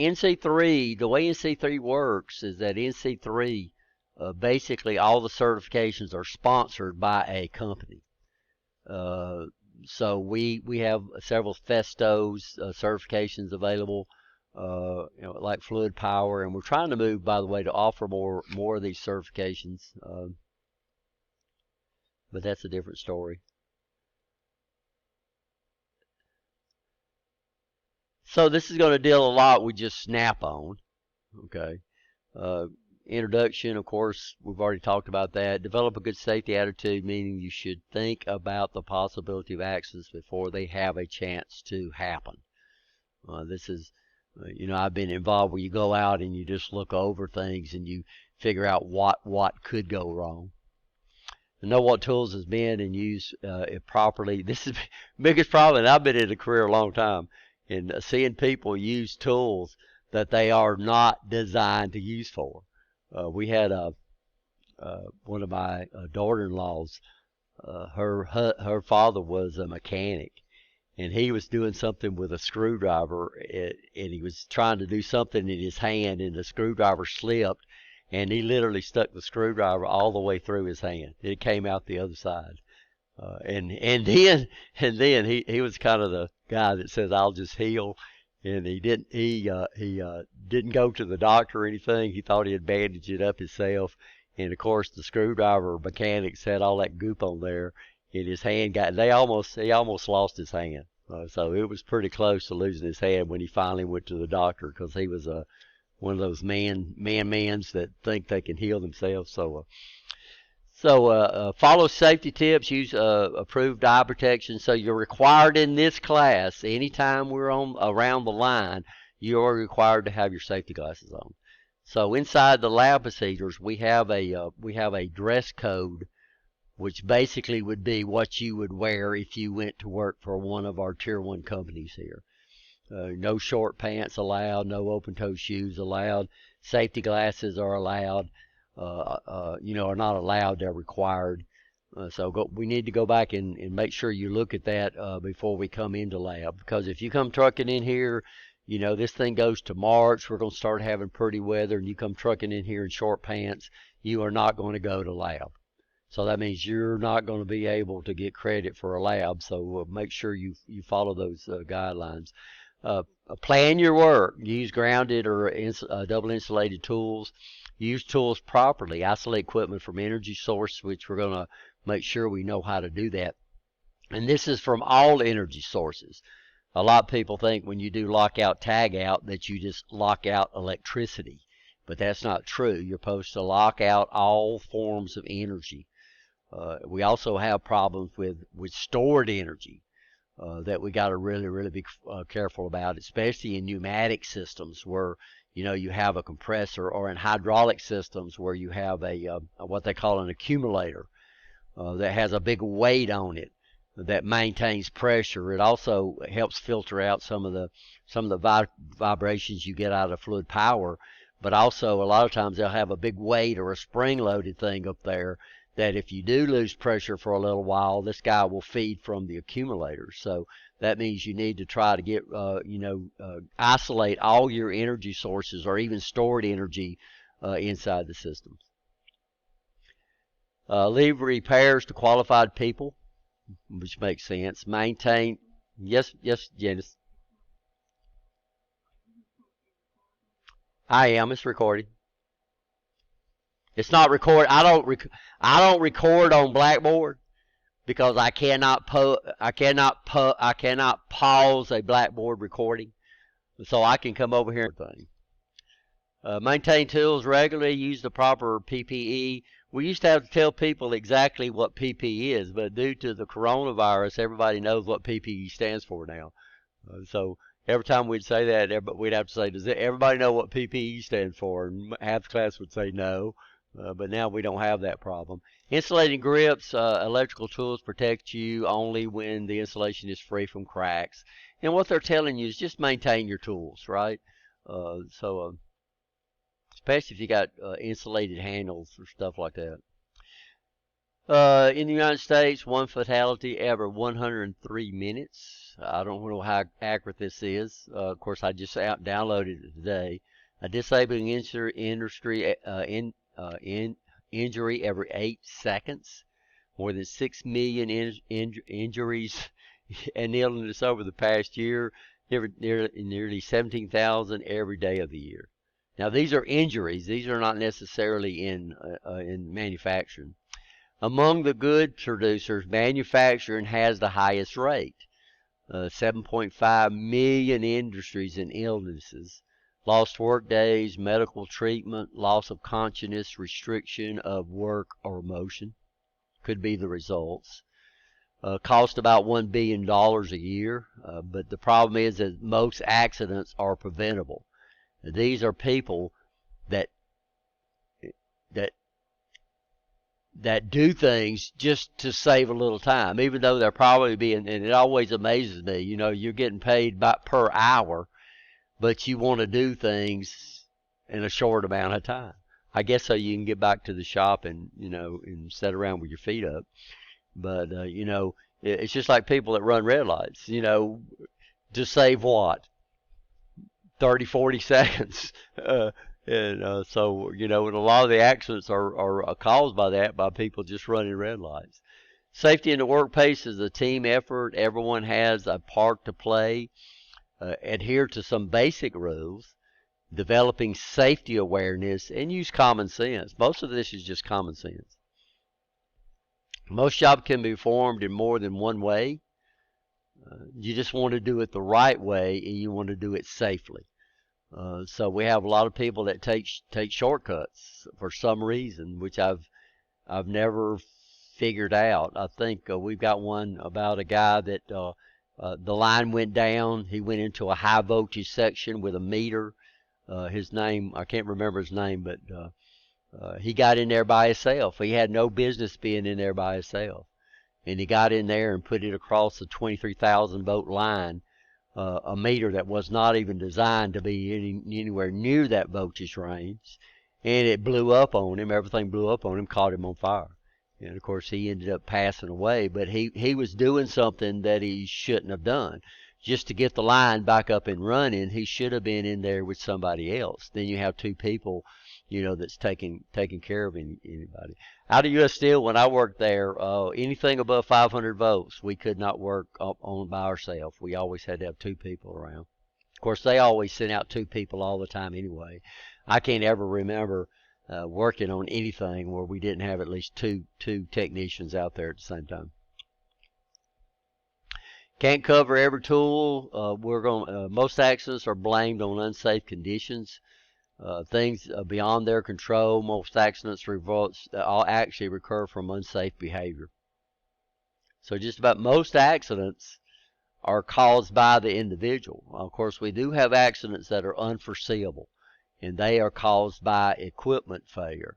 NC3, the way NC3 works is that NC3, basically all the certifications are sponsored by a company. So we have several Festos certifications available, like Fluid Power, and we're trying to move, by the way, to offer more of these certifications. But that's a different story. So this is going to deal a lot with just Snap-on. Okay. Introduction, of course, we've already talked about that. Develop a good safety attitude, meaning you should think about the possibility of accidents before they have a chance to happen. This is, I've been involved where you go out and you just look over things and you figure out what could go wrong. Know what tools has been and use it properly. This is the biggest problem, and I've been in a career a long time, in seeing people use tools that they are not designed to use for. We had one of my daughter-in-laws. Her father was a mechanic, and he was doing something with a screwdriver, and he was trying to do something in his hand, and the screwdriver slipped, and he literally stuck the screwdriver all the way through his hand. It came out the other side. And then he was kind of the guy that says, "I'll just heal." And he didn't go to the doctor or anything. He thought he had bandaged it up himself. And of course, the screwdriver mechanics had all that goop on there, and his hand he almost lost his hand. So it was pretty close to losing his hand when he finally went to the doctor, because he was one of those mans that think they can heal themselves. So follow safety tips, use approved eye protection. So you're required in this class, anytime we're around the line, you're required to have your safety glasses on. So inside the lab procedures, we have a dress code, which basically would be what you would wear if you went to work for one of our Tier 1 companies here. No short pants allowed, no open-toe shoes allowed, safety glasses are allowed. Are not allowed, they're required. We need to go back and make sure you look at that before we come into lab. Because if you come trucking in here, this thing goes to March, we're going to start having pretty weather, and you come trucking in here in short pants, you are not going to go to lab. So that means you're not going to be able to get credit for a lab. So make sure you follow those guidelines. Plan your work. Use grounded or double insulated tools. Use tools properly. Isolate equipment from energy source, which we're going to make sure we know how to do that. And this is from all energy sources. A lot of people think when you do lockout tagout that you just lock out electricity, but that's not true. You're supposed to lock out all forms of energy. We also have problems with stored energy that we got to really be careful about, especially in pneumatic systems where you have a compressor, or in hydraulic systems where you have what they call an accumulator that has a big weight on it that maintains pressure. It also helps filter out some of the vibrations you get out of fluid power, but also a lot of times they'll have a big weight or a spring-loaded thing up there that if you do lose pressure for a little while, this guy will feed from the accumulator. So that means you need to try to get, isolate all your energy sources or even stored energy inside the system. Leave repairs to qualified people, which makes sense. Maintain, yes, Janice. I am. It's recording. It's not record. I don't record on Blackboard because I cannot pause a Blackboard recording. So I can come over here and maintain tools regularly. Use the proper PPE. We used to have to tell people exactly what PPE is, but due to the coronavirus, everybody knows what PPE stands for now. So every time we'd say that, we'd have to say, does everybody know what PPE stands for? And half the class would say no. But now we don't have that problem. Insulating grips, electrical tools protect you only when the insulation is free from cracks. And what they're telling you is just maintain your tools, right? Especially if you got insulated handles or stuff like that. In the United States, one fatality every 103 minutes. I don't know how accurate this is. Of course, I just downloaded it today. A disabling injury every 8 seconds. More than 6 million injuries and illness over the past year. Nearly 17,000 every day of the year. Now, these are injuries. These are not necessarily in manufacturing. Among the goods producers, manufacturing has the highest rate. 7.5 million industries and illnesses, lost work days, medical treatment, loss of consciousness, restriction of work or motion could be the results. Cost about $1 billion a year, but the problem is that most accidents are preventable. These are people that that do things just to save a little time, even though they're probably being, and it always amazes me, you're getting paid per hour, but you want to do things in a short amount of time. I guess so you can get back to the shop and, and sit around with your feet up. But, it's just like people that run red lights, to save what? 30, 40 seconds. So, and a lot of the accidents are caused by that, by people just running red lights. Safety in the workplace is a team effort. Everyone has a part to play. Adhere to some basic rules. Developing safety awareness, and use common sense. Most of this is just common sense. Most jobs can be performed in more than one way. You just want to do it the right way, and you want to do it safely. So we have a lot of people that take shortcuts for some reason, which I've never figured out. I think we've got one about a guy that the line went down. He went into a high voltage section with a meter. His name, I can't remember his name, but he got in there by himself. He had no business being in there by himself. And he got in there and put it across the 23,000 volt line. A meter that was not even designed to be anywhere near that voltage range, and it blew up on him. Everything blew up on him, caught him on fire, and of course he ended up passing away. But he was doing something that he shouldn't have done. Just to get the line back up and running, he should have been in there with somebody else. Then you have two people, that's taking care of anybody. Out of U.S. Steel, when I worked there, anything above 500 volts, we could not work on by ourselves. We always had to have two people around. Of course, they always sent out two people all the time anyway. I can't ever remember working on anything where we didn't have at least two technicians out there at the same time. Can't cover every tool. Most accidents are blamed on unsafe conditions. Things beyond their control. Most accidents all actually recur from unsafe behavior. So just about most accidents are caused by the individual. Of course, we do have accidents that are unforeseeable, and they are caused by equipment failure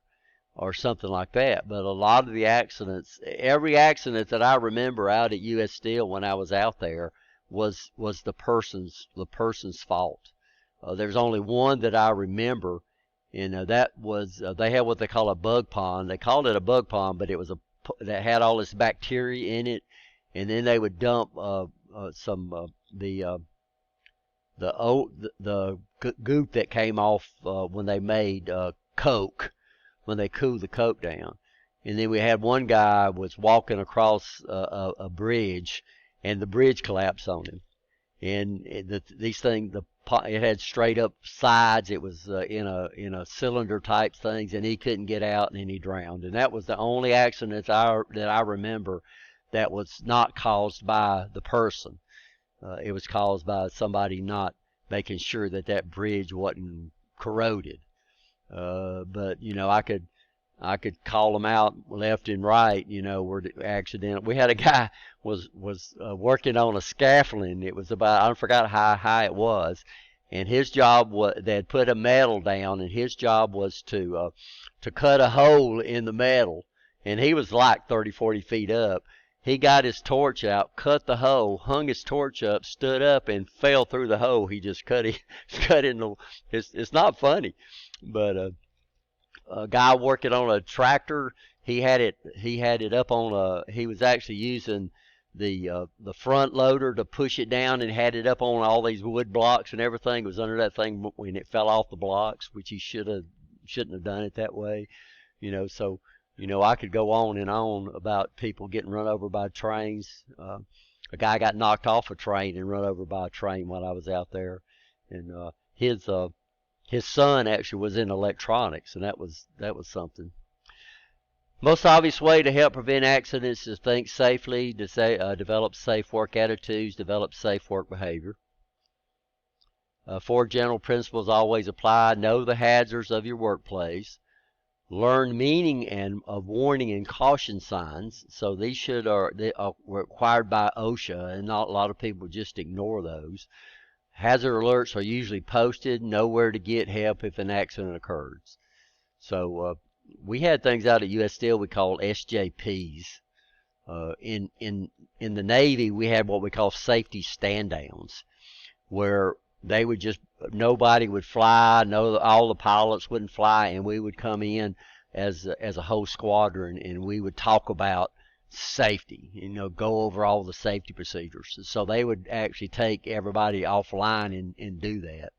or something like that. But a lot of the accidents, every accident that I remember out at U.S. Steel when I was out there was the person's fault. There's only one that I remember, and that was they had what they call a bug pond. They called it a bug pond, but it was that had all this bacteria in it, and then they would dump the goop that came off when they made Coke, when they cooled the Coke down. And then we had one guy was walking across a bridge, and the bridge collapsed on him. And these things, it had straight up sides. It was in a cylinder type things, and he couldn't get out, and he drowned. And that was the only accident that I remember that was not caused by the person. It was caused by somebody not making sure that bridge wasn't corroded. But I could call them out left and right, where the accident. We had a guy was working on a scaffolding. It was about, I forgot how high it was, and his job was, they had put a metal down, and his job was to cut a hole in the metal, and he was like 30, 40 feet up. He got his torch out, cut the hole, hung his torch up, stood up, and fell through the hole. He just cut in the. It's not funny, but. A guy working on a tractor, He had it up on he was actually using the front loader to push it down, and had it up on all these wood blocks and everything. It was under that thing when it fell off the blocks, which he shouldn't have done it that way. So I could go on and on about people getting run over by trains. A guy got knocked off a train and run over by a train while I was out there, and his son actually was in electronics, and that was something. Most obvious way to help prevent accidents is to think safely, to develop safe work attitudes, develop safe work behavior. 4 general principles always apply. Know the hazards of your workplace. Learn meaning of warning and caution signs. So these they are required by OSHA, and not a lot of people just ignore those. Hazard alerts are usually posted. Know where to get help if an accident occurs. So we had things out at U.S. Steel we called SJPs. In the Navy, we had what we call safety stand-downs, where nobody would fly, all the pilots wouldn't fly, and we would come in as a whole squadron, and we would talk about safety, go over all the safety procedures. So they would actually take everybody offline and do that.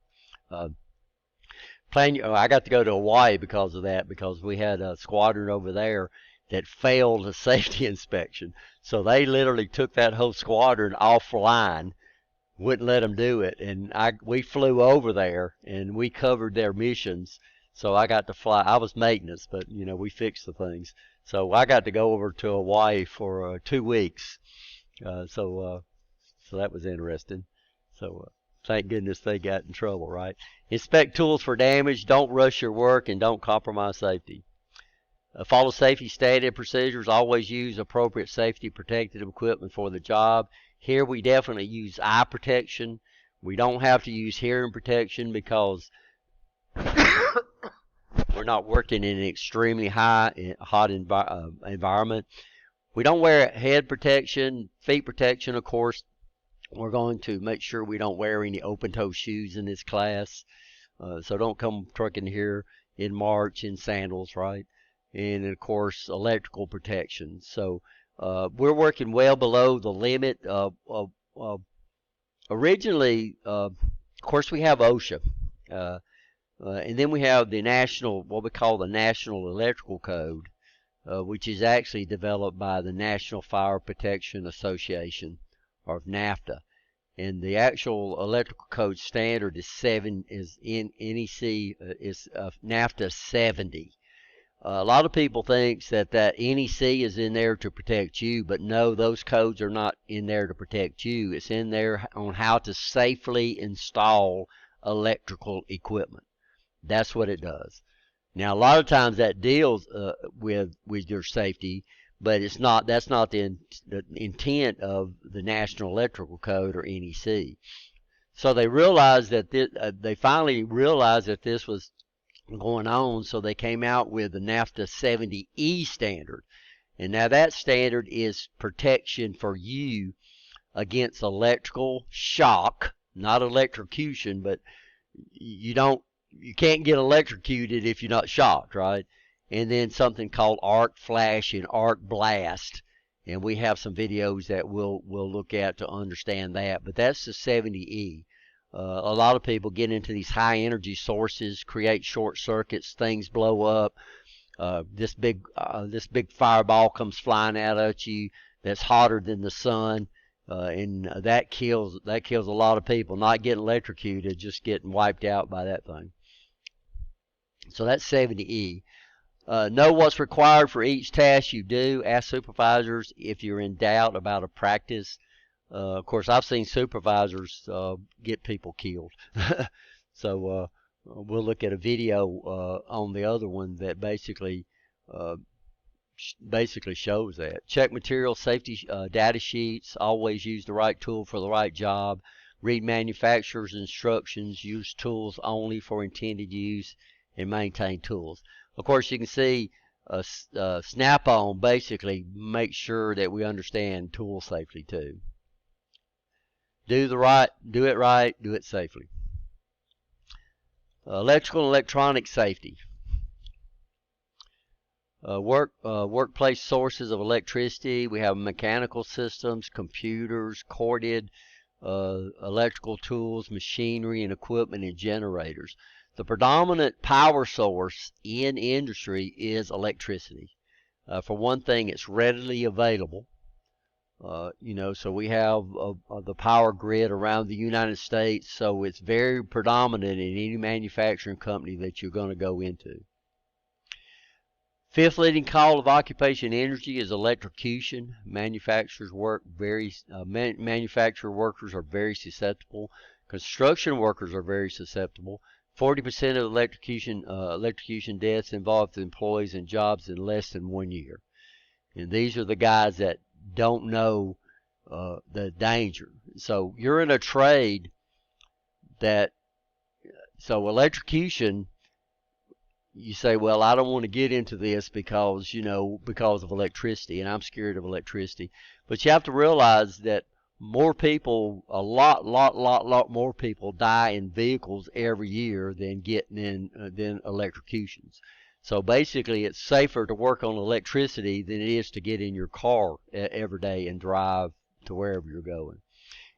I got to go to Hawaii because of that, because we had a squadron over there that failed a safety inspection. So they literally took that whole squadron offline, wouldn't let them do it, and we flew over there and we covered their missions. So I got to fly. I was maintenance, but we fixed the things. So I got to go over to Hawaii for 2 weeks. So that was interesting. So thank goodness they got in trouble, right? Inspect tools for damage. Don't rush your work, and don't compromise safety. Follow safety standard procedures. Always use appropriate safety protective equipment for the job. Here we definitely use eye protection. We don't have to use hearing protection because we're not working in an extremely hot environment. We don't wear head protection, feet protection, of course. We're going to make sure we don't wear any open-toe shoes in this class. So don't come trucking here in March in sandals, right? And, of course, electrical protection. So we're working well below the limit. Originally, of course, we have OSHA. And then we have what we call the National Electrical Code, which is actually developed by the National Fire Protection Association, or NAFTA. And the actual electrical code standard is NEC is NAFTA 70. A lot of people think that NEC is in there to protect you, but no, those codes are not in there to protect you. It's in there on how to safely install electrical equipment. That's what it does. Now, a lot of times that deals with your safety, but that's not the intent of the National Electrical Code, or NEC. So they realized that they finally realized that this was going on, so they came out with the NAFTA 70E standard. And now that standard is protection for you against electrical shock, not electrocution, but you can't get electrocuted if you're not shocked, right? And then something called arc flash and arc blast. And we have some videos that we'll look at to understand that. But that's the 70E. A lot of people get into these high energy sources, create short circuits, things blow up. This big fireball comes flying out at you that's hotter than the sun, and that kills a lot of people. Not getting electrocuted, just getting wiped out by that thing. So that's 70E. Know what's required for each task you do. Ask supervisors if you're in doubt about a practice. Of course, I've seen supervisors get people killed. So we'll look at a video on the other one that basically shows that. Check material safety data sheets. Always use the right tool for the right job. Read manufacturer's instructions. Use tools only for intended use, and maintain tools. Of course, you can see Snap-on basically makes sure that we understand tool safety too. Do it right, do it safely. Electrical and electronic safety. Workplace sources of electricity. We have mechanical systems, computers, corded electrical tools, machinery and equipment, and generators. The predominant power source in industry is electricity. For one thing, it's readily available. So we have the power grid around the United States, so it's very predominant in any manufacturing company that you're going to go into. Fifth leading cause of occupation energy is electrocution. Manufacturer workers are very susceptible. Construction workers are very susceptible. 40% of electrocution deaths involve employees in jobs in less than 1 year. And these are the guys that don't know the danger. So you're in a trade so electrocution, you say, well, I don't want to get into this because of electricity, and I'm scared of electricity. But you have to realize that more people, a lot more people die in vehicles every year than than electrocutions. So basically, it's safer to work on electricity than it is to get in your car every day and drive to wherever you're going.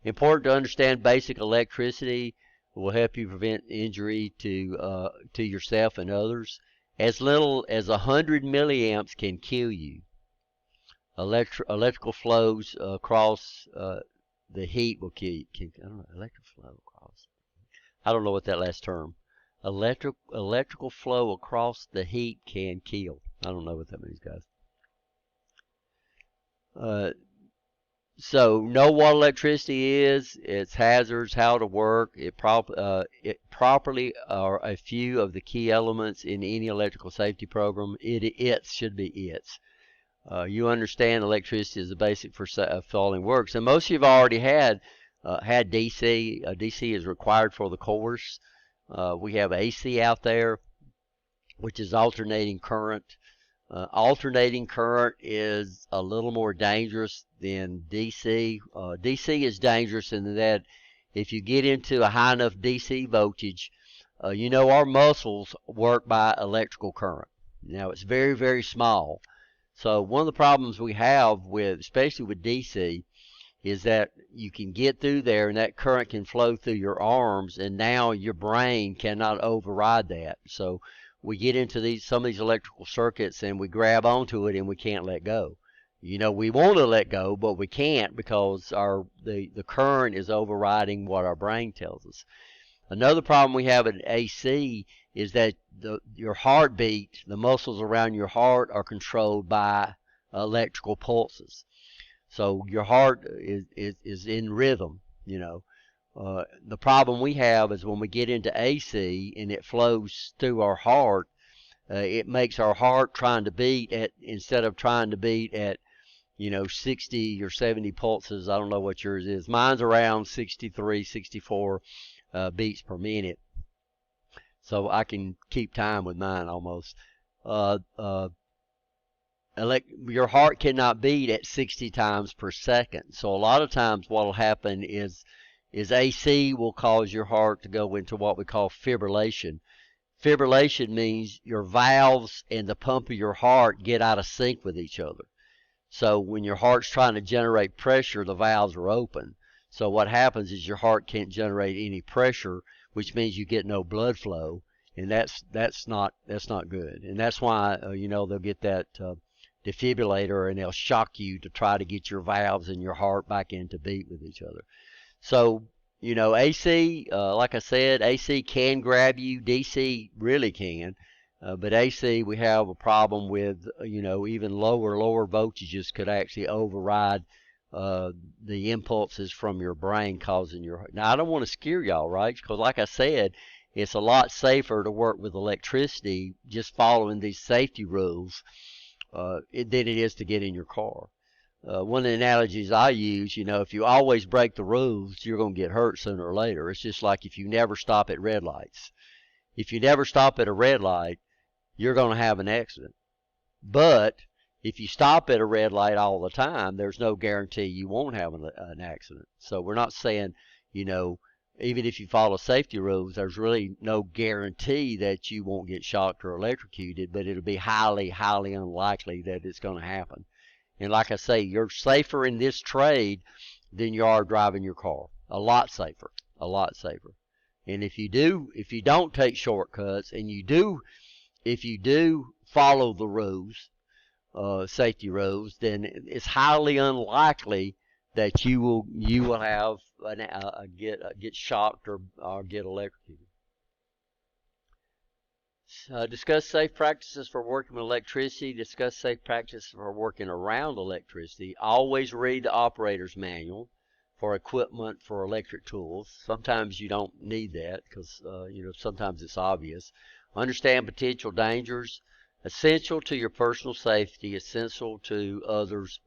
Important to understand basic electricity will help you prevent injury to yourself and others. As little as 100 milliamps can kill you. Electrical flows across the heat will kill you. I don't know, electric flow across. I don't know what that last term. Electrical flow across the heat can kill. I don't know what that means, guys. So know what electricity is, its hazards, how to work. It properly are a few of the key elements in any electrical safety program. It should be its. You understand electricity is the basic for following works, and most of you have already had DC. DC is required for the course. We have AC out there, which is alternating current. Alternating current is a little more dangerous than DC. DC is dangerous in that if you get into a high enough DC voltage, our muscles work by electrical current. Now, it's very, very small. So one of the problems we have especially with DC, is that you can get through there and that current can flow through your arms, and now your brain cannot override that. So we get into some of these electrical circuits and we grab onto it and we can't let go. We want to let go, but we can't because the current is overriding what our brain tells us. Another problem we have in AC is that your heartbeat, the muscles around your heart, are controlled by electrical pulses. So your heart is in rhythm, The problem we have is when we get into AC and it flows through our heart, it makes our heart instead of trying to beat at 60 or 70 pulses. I don't know what yours is. Mine's around 63, 64 beats per minute. So I can keep time with mine almost. Your heart cannot beat at 60 times per second. So a lot of times what will happen is AC will cause your heart to go into what we call fibrillation. Fibrillation means your valves and the pump of your heart get out of sync with each other. So when your heart's trying to generate pressure, the valves are open. So what happens is your heart can't generate any pressure, which means you get no blood flow, and that's not good. And that's why they'll get that defibrillator and they'll shock you to try to get your valves and your heart back into beat with each other. So AC, like I said, AC can grab you. DC really can. But AC, we have a problem with, even lower voltages could actually override the impulses from your brain causing your... Now, I don't want to scare y'all, right? Because like I said, it's a lot safer to work with electricity just following these safety rules than it is to get in your car. One of the analogies I use, if you always break the rules, you're going to get hurt sooner or later. It's just like if you never stop at red lights. If you never stop at a red light, you're going to have an accident. But if you stop at a red light all the time, there's no guarantee you won't have an accident. So we're not saying, even if you follow safety rules, there's really no guarantee that you won't get shocked or electrocuted, but it'll be highly, highly unlikely that it's going to happen. And like I say, you're safer in this trade than you are driving your car. A lot safer. A lot safer. And if you don't take shortcuts, and if you do follow the rules, safety rules, then it's highly unlikely that you will have get shocked or get electrocuted. Discuss safe practices for working with electricity. Discuss safe practices for working around electricity. Always read the operator's manual for equipment for electric tools. Sometimes you don't need that because sometimes it's obvious. Understand potential dangers. Essential to your personal safety. Essential to others'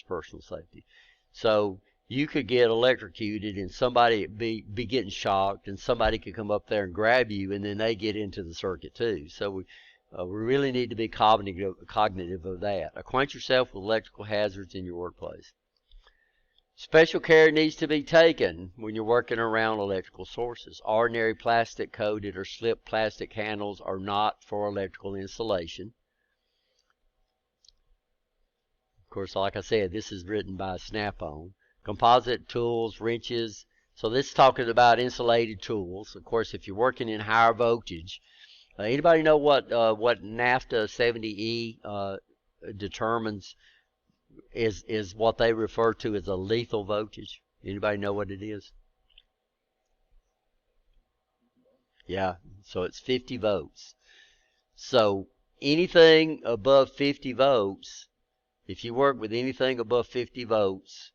personal safety. So you could get electrocuted and somebody be getting shocked, and somebody could come up there and grab you, and then they get into the circuit too. So we really need to be cognitive of that. Acquaint yourself with electrical hazards in your workplace. Special care needs to be taken when you're working around electrical sources. Ordinary plastic coated or slipped plastic handles are not for electrical installation. Of course, like I said, this is written by Snap-on. Composite tools, wrenches. So this is talking about insulated tools. Of course, if you're working in higher voltage, anybody know what NAFTA 70E determines is what they refer to as a lethal voltage? Anybody know what it is? Yeah, so it's 50 volts. So anything above 50 volts, if you work with anything above 50 volts,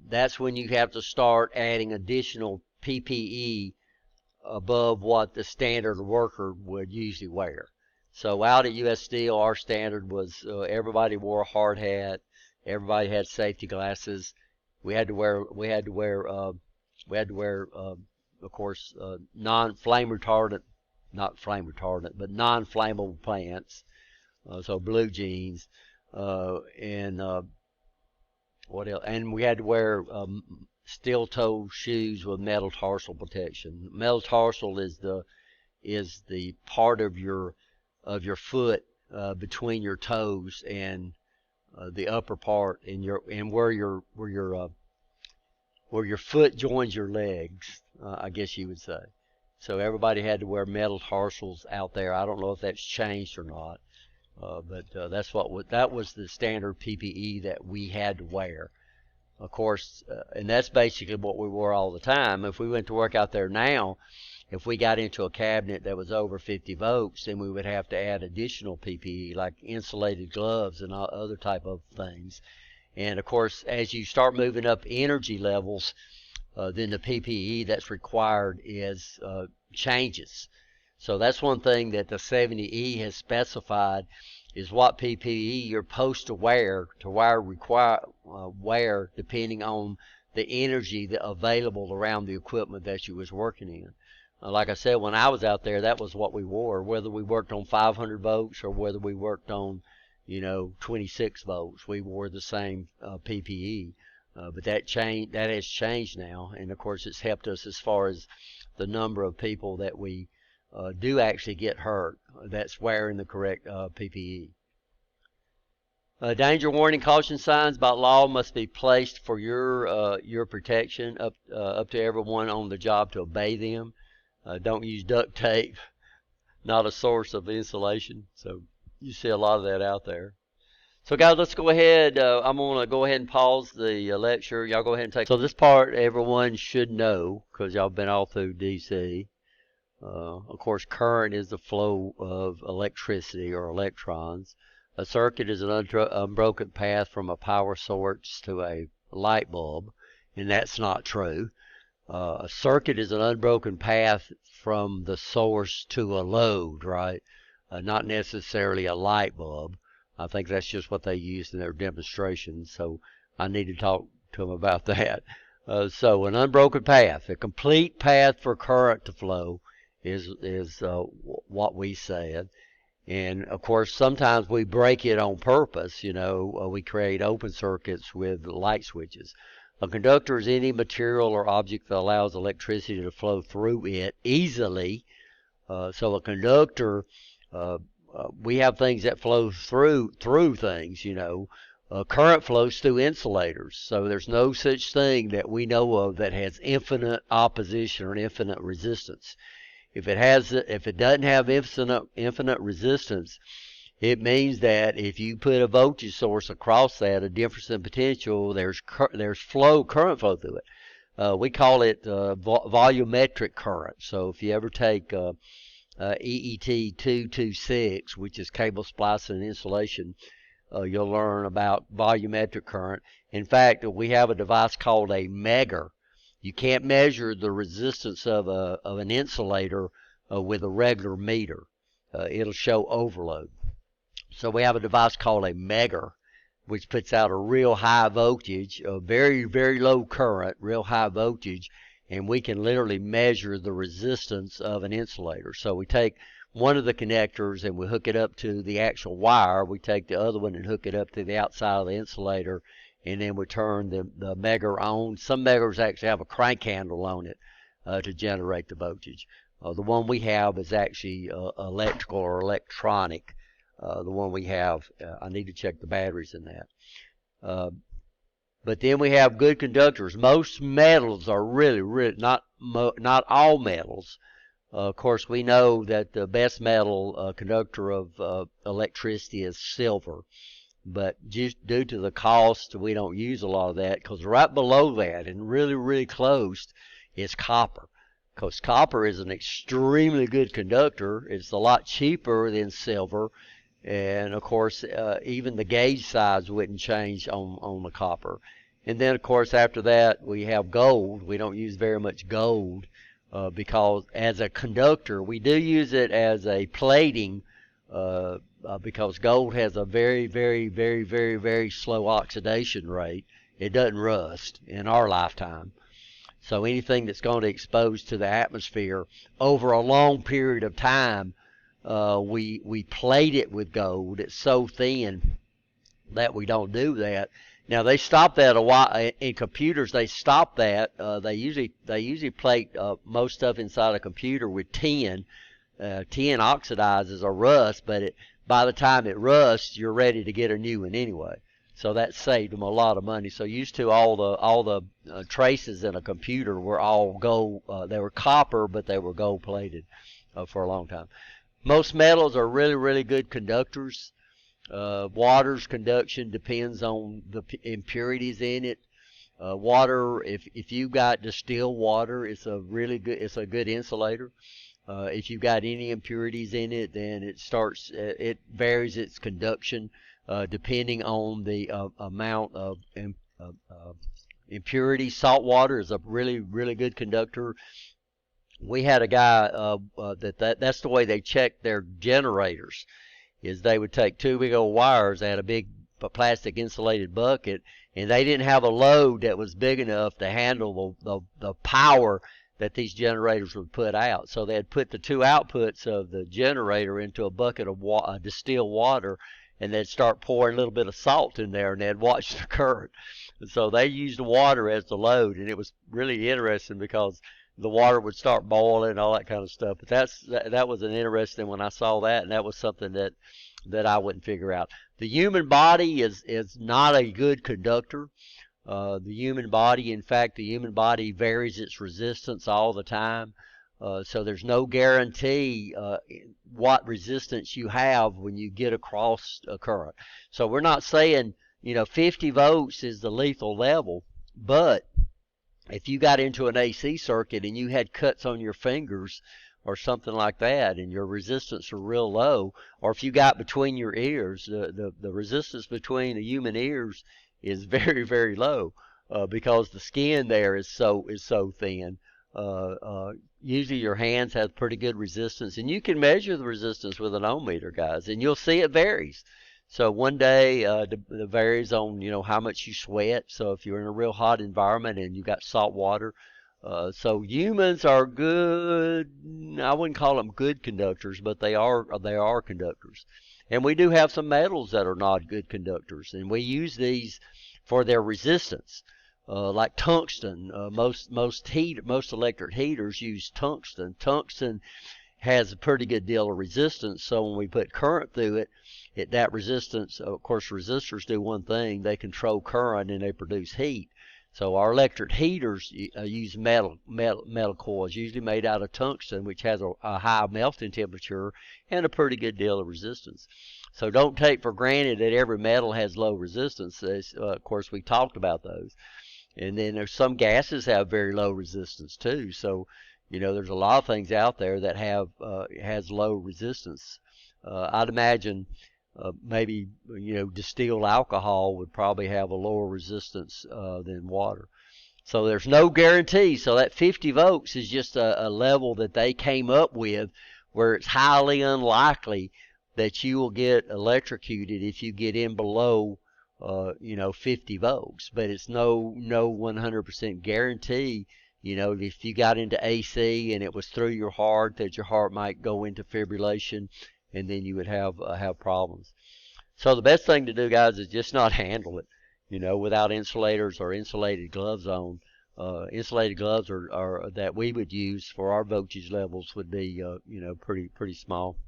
that's when you have to start adding additional PPE above what the standard worker would usually wear. So out at US Steel, our standard was everybody wore a hard hat, everybody had safety glasses. We had to wear, of course, non-flame retardant, not flame retardant, but non-flammable pants. So blue jeans, and what else? And we had to wear steel-toe shoes with metal tarsal protection. Metal tarsal is the part of your foot between your toes and the upper part and where your foot joins your legs, I guess you would say. So everybody had to wear metal tarsals out there. I don't know if that's changed or not. But that was the standard PPE that we had to wear. Of course, and that's basically what we wore all the time. If we went to work out there now, if we got into a cabinet that was over 50 volts, then we would have to add additional PPE like insulated gloves and all other type of things. And of course, as you start moving up energy levels, then the PPE that's required changes. So that's one thing that the 70E has specified is what PPE you're supposed to wear depending on the energy available around the equipment that you was working in. Like I said, when I was out there, that was what we wore, whether we worked on 500 volts or whether we worked on 26 volts. We wore the same PPE. But that has changed now, and of course it's helped us as far as the number of people that we do actually get hurt that's wearing the correct PPE. Danger warning caution signs by law must be placed for your protection up to everyone on the job to obey them. Don't use duct tape, not a source of insulation. So you see a lot of that out there. So guys, let's go ahead. I'm going to go ahead and pause the lecture. Y'all go ahead and take. So this part everyone should know because y'all been all through DC. Of course, current is the flow of electricity or electrons. A circuit is an unbroken path from a power source to a light bulb, and that's not true. A circuit is an unbroken path from the source to a load, right? Not necessarily a light bulb. I think that's just what they used in their demonstrations, so I need to talk to them about that. So an unbroken path, a complete path for current to flow is what we said. And of course, sometimes we break it on purpose. We create open circuits with light switches. A conductor is any material or object that allows electricity to flow through it easily. So a conductor, uh, we have things that flow through things, you know. Current flows through insulators, so there's no such thing that we know of that has infinite opposition or infinite resistance. If it doesn't have infinite resistance, it means that if you put a voltage source across that, a difference in potential, there's current flow through it. We call it volumetric current. So if you ever take EET 226, which is cable splicing and insulation, you'll learn about volumetric current. In fact, we have a device called a megger. You can't measure the resistance of an insulator with a regular meter. It'll show overload. So we have a device called a megger, which puts out a real high voltage, a very, very low current, real high voltage, and we can literally measure the resistance of an insulator. So we take one of the connectors and we hook it up to the actual wire. We take the other one and hook it up to the outside of the insulator, and then we turn the megger on. Some meggers actually have a crank handle on it to generate the voltage. The one we have is actually electrical or electronic. The one we have, I need to check the batteries in that. But then we have good conductors. Most metals are really not all metals. Of course, we know that the best metal conductor of electricity is silver. But just due to the cost, we don't use a lot of that, because right below that and really close is copper. Because copper is an extremely good conductor. It's a lot cheaper than silver. And of course, even the gauge size wouldn't change on the copper. And then, of course, after that, we have gold. We don't use very much gold because as a conductor, we do use it as a plating because gold has a very slow oxidation rate. It doesn't rust in our lifetime. So anything that's going to expose to the atmosphere over a long period of time, we plate it with gold. It's so thin that we don't do that. Now they stop that a while in computers. They stop that. They usually plate most stuff inside a computer with tin. Tin oxidizes or rusts, but by the time it rusts, you're ready to get a new one anyway. So that saved them a lot of money. So used to all the traces in a computer were all gold. They were copper, but they were gold plated for a long time. Most metals are really good conductors. Water's conduction depends on the impurities in it. Water, if you got distilled water, it's a good insulator. If you've got any impurities in it, then it varies its conduction depending on the amount of impurities. Salt water is a really good conductor. We had a guy that's the way they checked their generators, is they would take two big old wires, they had a big plastic insulated bucket, and they didn't have a load that was big enough to handle the power that these generators would put out. So they'd put the two outputs of the generator into a bucket of distilled water, and they'd start pouring a little bit of salt in there, and they'd watch the current. And so they used the water as the load, and it was really interesting because the water would start boiling and all that kind of stuff. But that was an interesting when I saw that, and that was something that I wouldn't figure out. The human body is not a good conductor. The human body, in fact, the human body varies its resistance all the time. So there's no guarantee what resistance you have when you get across a current. So we're not saying 50 volts is the lethal level, but if you got into an AC circuit and you had cuts on your fingers or something like that, and your resistance are real low, or if you got between your ears, the resistance between the human ears is very low because the skin there is so thin. Usually your hands have pretty good resistance, and you can measure the resistance with an ohm meter, guys, and you'll see it varies. So one day it varies on how much you sweat. So if you're in a real hot environment and you got salt water, so humans are good. I wouldn't call them good conductors, but they are conductors. And we do have some metals that are not good conductors, and we use these for their resistance. like tungsten. Most electric heaters use tungsten. Tungsten has a pretty good deal of resistance, so when we put current through it, that resistance, of course, resistors do one thing: they control current and they produce heat. So our electric heaters use metal coils, usually made out of tungsten, which has a high melting temperature and a pretty good deal of resistance. So don't take for granted that every metal has low resistance. Of course, we talked about those. And then there's some gases have very low resistance too. So, there's a lot of things out there that has low resistance. I'd imagine maybe distilled alcohol would probably have a lower resistance than water. So there's no guarantee. So that 50 volts is just a level that they came up with, where it's highly unlikely that you will get electrocuted if you get in below 50 volts. But it's no 100% guarantee. If you got into AC and it was through your heart, that your heart might go into fibrillation, and then you would have problems. So the best thing to do, guys, is just not handle it, without insulators or insulated gloves on. Insulated gloves are that we would use for our voltage levels would be, pretty small.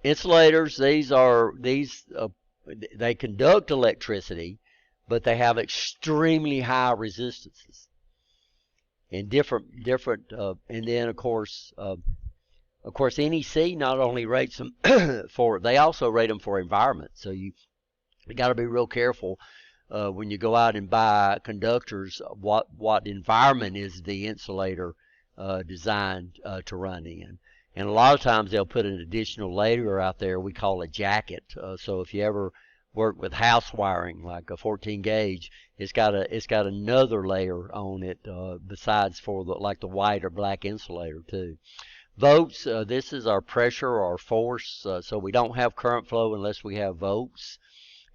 Insulators, they conduct electricity, but they have extremely high resistances. And different, and then of course, NEC not only rates them they also rate them for environment. So you got to be real careful when you go out and buy conductors, what environment is the insulator designed to run in. And a lot of times they'll put an additional layer out there we call a jacket. So if you ever work with house wiring, like a 14 gauge, it's got another layer on it besides for the white or black insulator too. Volts, this is our pressure or force, so we don't have current flow unless we have volts.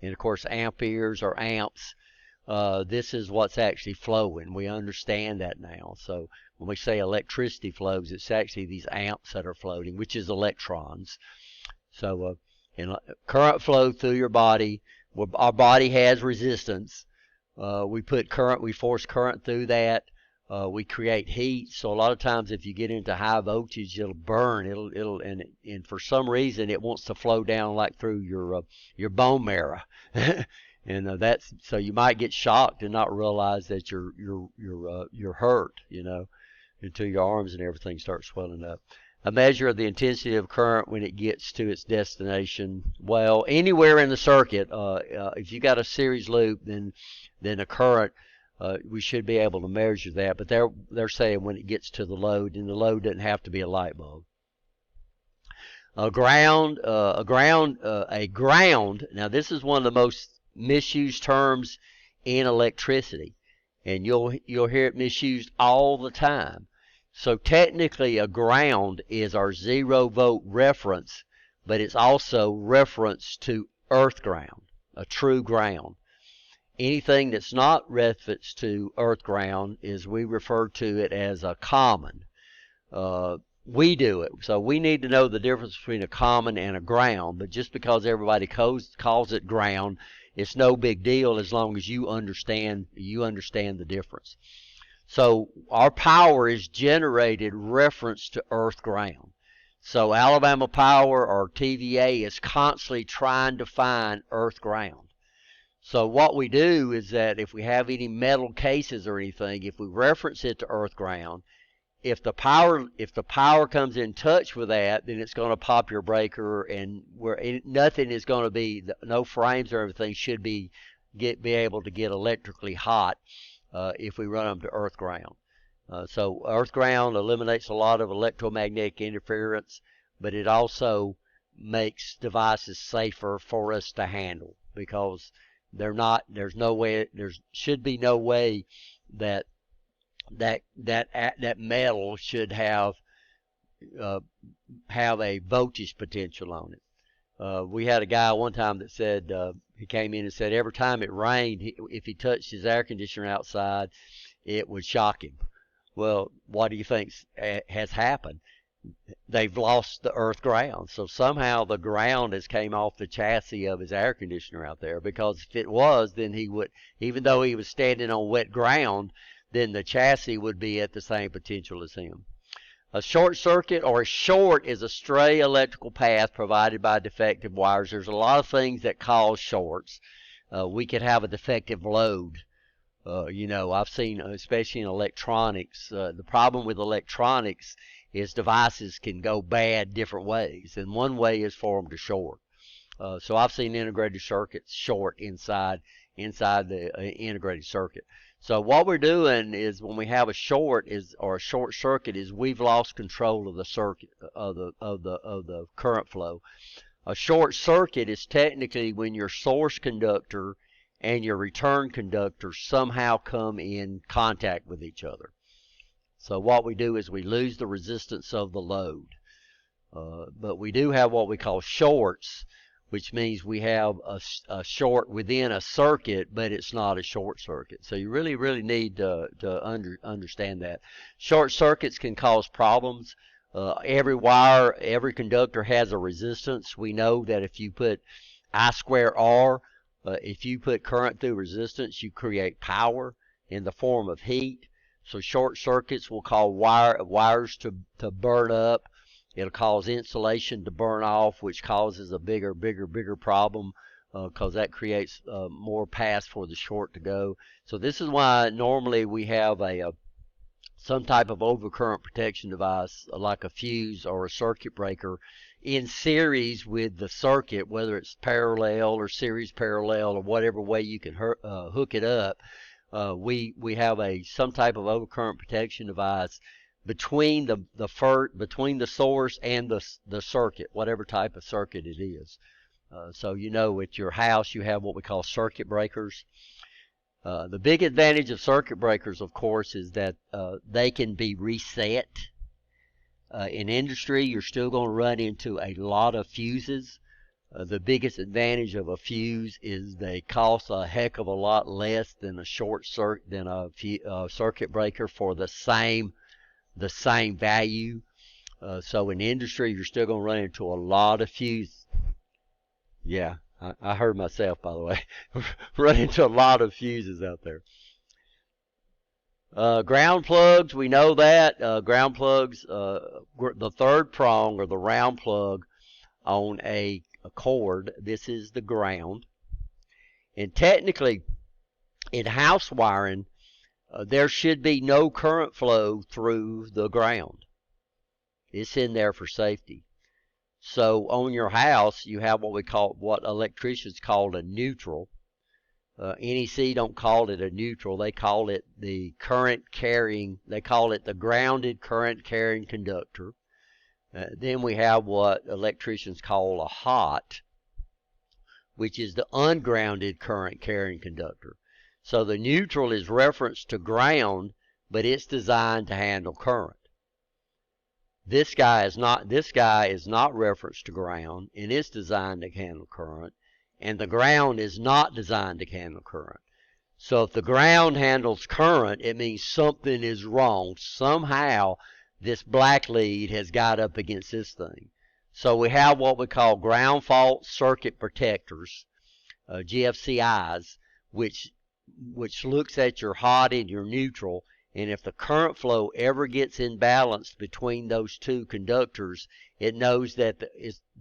And of course amperes or amps, this is what's actually flowing. We understand that now. So when we say electricity flows, it's actually these amps that are floating, which is electrons. So current flow through your body. Our body has resistance. We force current through that. We create heat. So a lot of times, if you get into high voltage, it'll burn. And for some reason, it wants to flow down like through your bone marrow. And so you might get shocked and not realize that you're hurt, until your arms and everything start swelling up. A measure of the intensity of current when it gets to its destination. Well, anywhere in the circuit, if you got a series loop, then a current, we should be able to measure that. But they're saying when it gets to the load, and the load doesn't have to be a light bulb. A ground. Now this is one of the most misused terms in electricity, and you'll hear it misused all the time. So technically a ground is our 0 volt reference, but it's also reference to earth ground, a true ground. Anything that's not reference to earth ground we refer to it as a common. We do it. So we need to know the difference between a common and a ground, but just because everybody calls it ground, it's no big deal as long as you understand the difference. So our power is generated reference to earth ground. So Alabama Power or TVA is constantly trying to find earth ground. So what we do is that if we have any metal cases or anything, if we reference it to earth ground, if the power comes in touch with that, then it's going to pop your breaker, and nothing is going to be, no frames or everything should be able to get electrically hot if we run them to earth ground. So earth ground eliminates a lot of electromagnetic interference, but it also makes devices safer for us to handle, because there should be no way that metal should have a voltage potential on it. We had a guy one time that said, he came in and said every time it rained, if he touched his air conditioner outside, it would shock him. Well, what do you think has happened? they've lost the earth ground. So somehow the ground has came off the chassis of his air conditioner out there, because if it was, then he would, even though he was standing on wet ground, then the chassis would be at the same potential as him. A short circuit or a short is a stray electrical path provided by defective wires. There's a lot of things that cause shorts. We could have a defective load. I've seen, especially in electronics, the problem with electronics is devices can go bad different ways, and one way is for them to short. So I've seen integrated circuits short inside the integrated circuit. So what we're doing is, when we have a short or a short circuit, is we've lost control of the circuit of the current flow. A short circuit is technically when your source conductor and your return conductor somehow come in contact with each other. So what we do is we lose the resistance of the load. But we do have what we call shorts, which means we have a short within a circuit, but it's not a short circuit. So you really need to understand that. Short circuits can cause problems. Every wire, every conductor has a resistance. We know that if you put I square R, if you put current through resistance, you create power in the form of heat. So short circuits will cause wires to burn up. It'll cause insulation to burn off, which causes a bigger problem, because that creates more paths for the short to go. So this is why normally we have some type of overcurrent protection device, like a fuse or a circuit breaker, in series with the circuit, whether it's parallel or series parallel or whatever way you can hook it up. We have some type of overcurrent protection device between between the source and the circuit, whatever type of circuit it is. So at your house you have what we call circuit breakers. The big advantage of circuit breakers, of course, is that they can be reset. In industry, you're still going to run into a lot of fuses. The biggest advantage of a fuse is they cost a heck of a lot less than a circuit breaker for the same value. So in industry, you're still going to run into a lot of fuses. Yeah, I heard myself, by the way. Run into a lot of fuses out there. Ground plugs, we know that. Ground plugs, the third prong, or the round plug on a cord, this is the ground. And technically, in house wiring, there should be no current flow through the ground. It's in there for safety. So on your house, you have what electricians call a neutral. NEC don't call it a neutral. They call it the grounded current carrying conductor. Then we have what electricians call a hot, which is the ungrounded current carrying conductor. So the neutral is referenced to ground, but it's designed to handle current. This guy is not referenced to ground, and it's designed to handle current. And the ground is not designed to handle current. So if the ground handles current, it means something is wrong. Somehow this black lead has got up against this thing. So we have what we call ground fault circuit protectors, GFCIs, which looks at your hot and your neutral, and if the current flow ever gets imbalanced between those two conductors, it knows that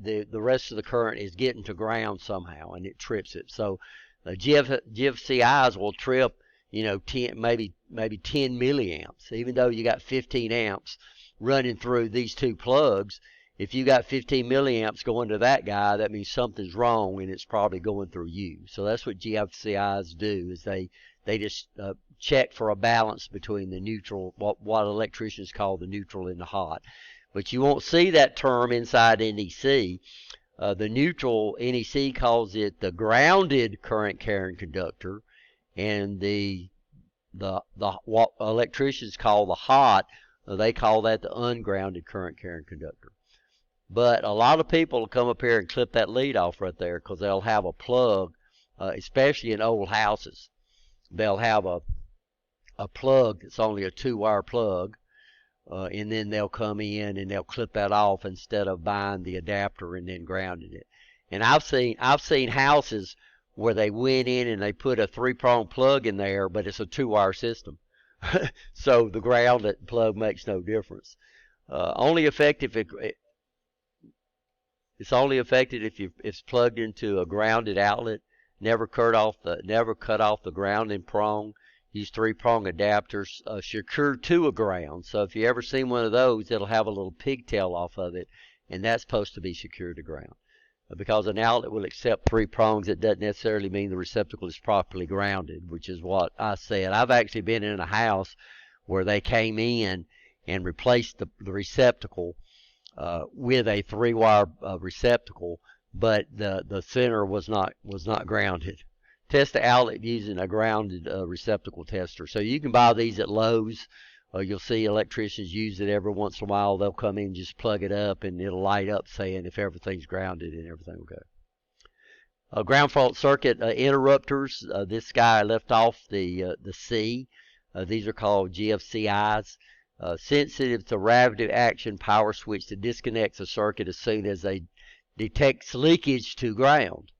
the rest of the current is getting to ground somehow, and it trips it. So GFCIs will trip, 10, maybe 10 milliamps, even though you got 15 amps running through these two plugs. If you got 15 milliamps going to that guy, that means something's wrong, and it's probably going through you. So that's what GFCIs do, is they just check for a balance between the neutral, what electricians call the neutral and the hot. But you won't see that term inside NEC. The neutral, NEC calls it the grounded current carrying conductor, and what electricians call the hot, they call that the ungrounded current carrying conductor. But a lot of people will come up here and clip that lead off right there, because they'll have a plug, especially in old houses. They'll have a plug that's only a 2-wire plug, and then they'll come in and they'll clip that off instead of buying the adapter and then grounding it. And I've seen houses where they went in and they put a 3-prong plug in there, but it's a 2-wire system. So the grounded plug makes no difference. Only effective it's only effective if it's plugged into a grounded outlet. Never cut off the grounding prong. Use 3-prong adapters secured to a ground. So if you ever seen one of those, it'll have a little pigtail off of it, and that's supposed to be secured to ground. Because an outlet will accept 3 prongs, it doesn't necessarily mean the receptacle is properly grounded, which is what I said. I've actually been in a house where they came in and replaced the receptacle with a 3-wire receptacle, but the center was not grounded. Test the outlet using a grounded receptacle tester. So you can buy these at Lowe's. You'll see electricians use it every once in a while. They'll come in and just plug it up, and it'll light up saying if everything's grounded and everything okay. Ground fault circuit interrupters. This guy left off the C. These are called GFCIs. Sensitive to rapid action power switch that disconnects a circuit as soon as they detect leakage to ground.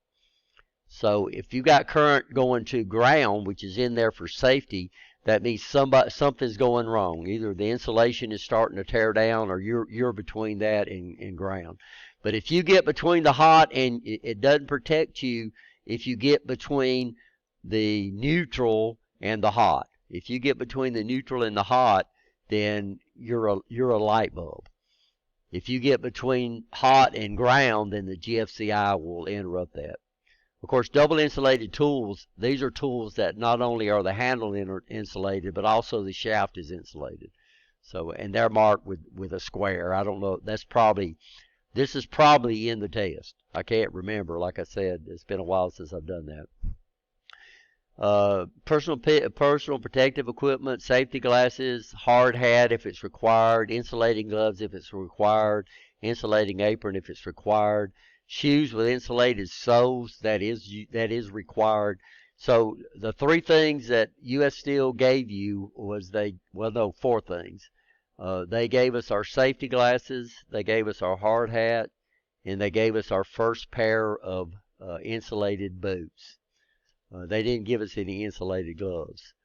So if you got current going to ground, which is in there for safety, that means something's going wrong. Either the insulation is starting to tear down, or you're between that and ground. But if you get between the hot, and it doesn't protect you if you get between the neutral and the hot. If you get between the neutral and the hot, then you're a light bulb. If you get between hot and ground, then the GFCI will interrupt that. Of course, double insulated tools, these are tools that not only are the handle insulated, but also the shaft is insulated. So, and they're marked with a square. I don't know, this is probably in the test. I can't remember. Like I said, it's been a while since I've done that. Personal protective equipment, safety glasses, hard hat if it's required, insulating gloves if it's required, insulating apron if it's required. Shoes with insulated soles, that is required. So the 3 things that U.S. Steel gave you was 4 things. They gave us our safety glasses, they gave us our hard hat, and they gave us our first pair of insulated boots. They didn't give us any insulated gloves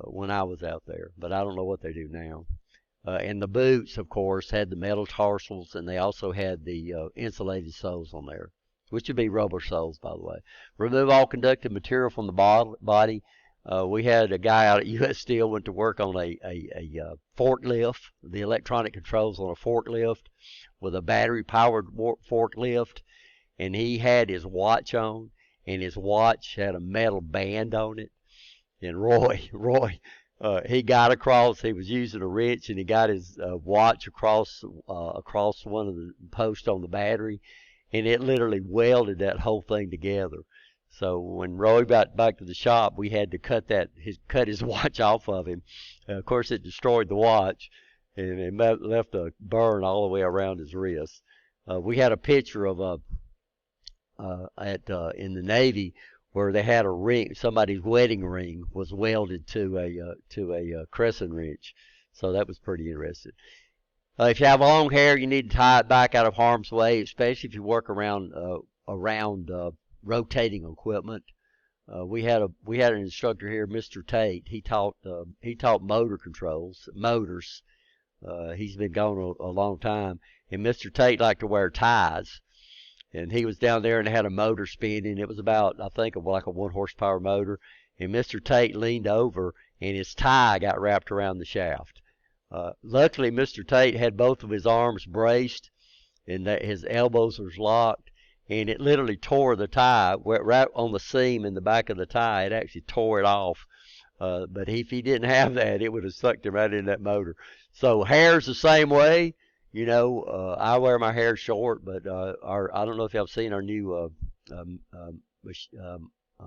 when I was out there, but I don't know what they do now. And the boots, of course, had the metal tarsals, and they also had the insulated soles on there, which would be rubber soles, by the way. Remove all conductive material from the body. We had a guy out at U.S. Steel went to work on a forklift, the electronic controls on a forklift with a battery-powered forklift, and he had his watch on, and his watch had a metal band on it. And Roy, he got across. He was using a wrench, and he got his watch across one of the posts on the battery, and it literally welded that whole thing together. So when Roy got back to the shop, we had to cut his watch off of him. Of course, it destroyed the watch, and it left a burn all the way around his wrist. We had a picture of in the Navy where they had a ring, somebody's wedding ring was welded to a crescent wrench. So that was pretty interesting. If you have long hair, you need to tie it back out of harm's way, especially if you work around rotating equipment. We had an instructor here, Mr. Tate. He taught motor controls, motors. He's been gone a long time, and Mr. Tate liked to wear ties. And he was down there and had a motor spinning. It was about, I think, like a 1-horsepower motor. And Mr. Tate leaned over, and his tie got wrapped around the shaft. Luckily, Mr. Tate had both of his arms braced, and that his elbows was locked, and it literally tore the tie right on the seam in the back of the tie. It actually tore it off. But if he didn't have that, it would have sucked him right in that motor. So hair's the same way. You know, I wear my hair short, but I don't know if y'all have seen our new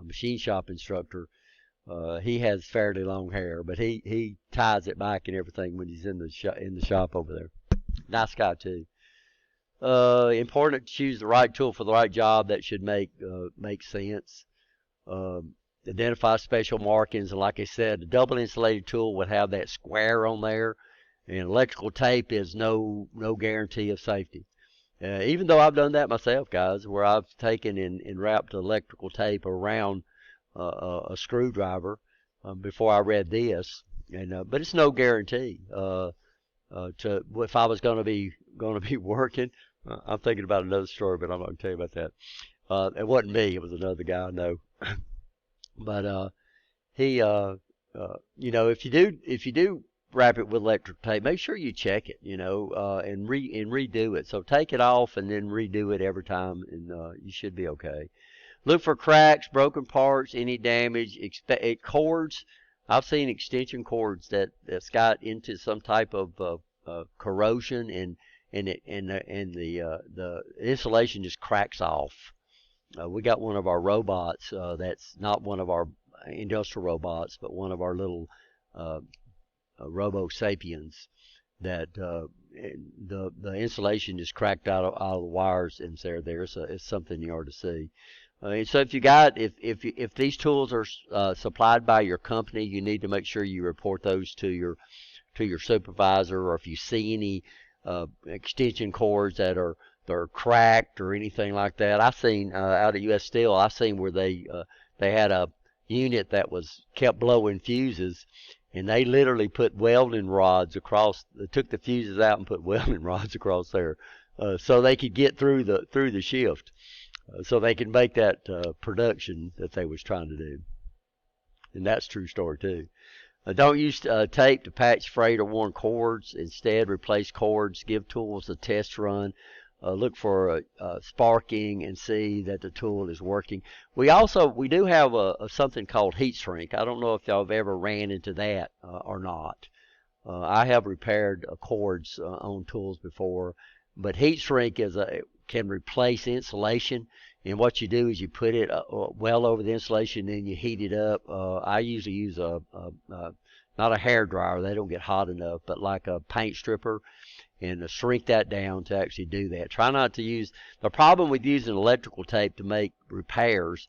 machine shop instructor. He has fairly long hair, but he ties it back and everything when he's in the shop over there. Nice guy too. Important to choose the right tool for the right job. That should make sense. Identify special markings, and like I said, a double insulated tool would have that square on there. And electrical tape is no guarantee of safety. Even though I've done that myself, guys, where I've taken and wrapped electrical tape around a screwdriver before I read this, and but it's no guarantee. To if I was going to be working, I'm thinking about another story, but I'm not going to tell you about that. It wasn't me; it was another guy I know. But he, if you do wrap it with electric tape, make sure you check it, and redo it. So take it off and then redo it every time, and you should be okay. Look for cracks, broken parts, any damage. Cords. I've seen extension cords that's got into some type of corrosion, and the insulation just cracks off. We got one of our robots that's not one of our industrial robots, but one of our little Robo Sapiens that the insulation just cracked out of the wires and there. So it's something you ought to see. And so if these tools are supplied by your company, you need to make sure you report those to your supervisor, or if you see any extension cords that are cracked or anything like that. I've seen out at U.S. Steel, I've seen where they had a unit that kept blowing fuses, and they literally put welding rods across. They took the fuses out and put welding rods across there, so they could get through the shift, so they could make that production that they was trying to do. And that's a true story too. Don't use tape to patch frayed or worn cords. Instead, replace cords. Give tools a test run. Look for sparking and see that the tool is working. We do have something called heat shrink. I don't know if y'all have ever ran into that or not. I have repaired cords on tools before, but heat shrink can replace insulation. And what you do is you put it well over the insulation, then you heat it up. I usually use not a hair dryer; they don't get hot enough, but like a paint stripper, and shrink that down to actually do that. Try not to use. The problem with using electrical tape to make repairs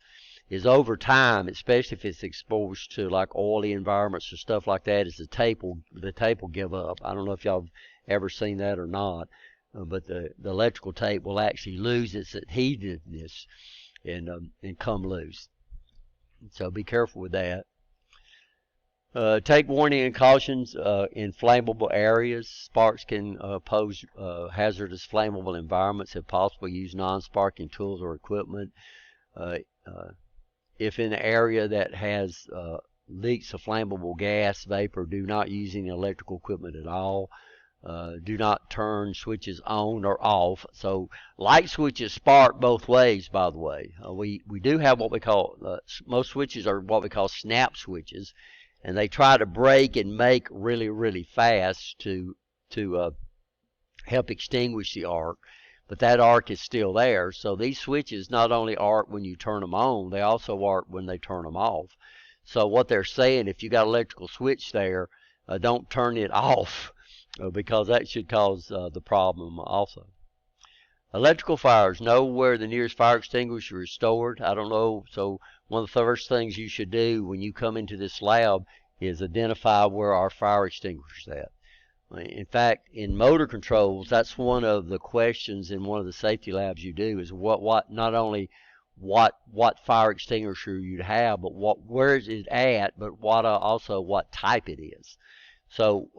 is over time, especially if it's exposed to like oily environments or stuff like that, is the tape will give up. I don't know if y'all have ever seen that or not. But the electrical tape will actually lose its adhesiveness and come loose. So be careful with that. Take warning and cautions in flammable areas. Sparks can pose hazardous flammable environments. If possible, use non-sparking tools or equipment. If in an area that has leaks of flammable gas, vapor, do not use any electrical equipment at all. Do not turn switches on or off. So light switches spark both ways, by the way. We do have what we call, most switches are what we call snap switches, and they try to break and make really, really fast to help extinguish the arc, but that arc is still there. So these switches not only arc when you turn them on, they also arc when they turn them off. So what they're saying, if you got an electrical switch there, don't turn it off. Because that should cause the problem also. Electrical fires. Know where the nearest fire extinguisher is stored. I don't know. So one of the first things you should do when you come into this lab is identify where our fire extinguisher is at. In fact, in motor controls, that's one of the questions in one of the safety labs you do is not only what fire extinguisher you'd have, but where is it at, but also what type it is. So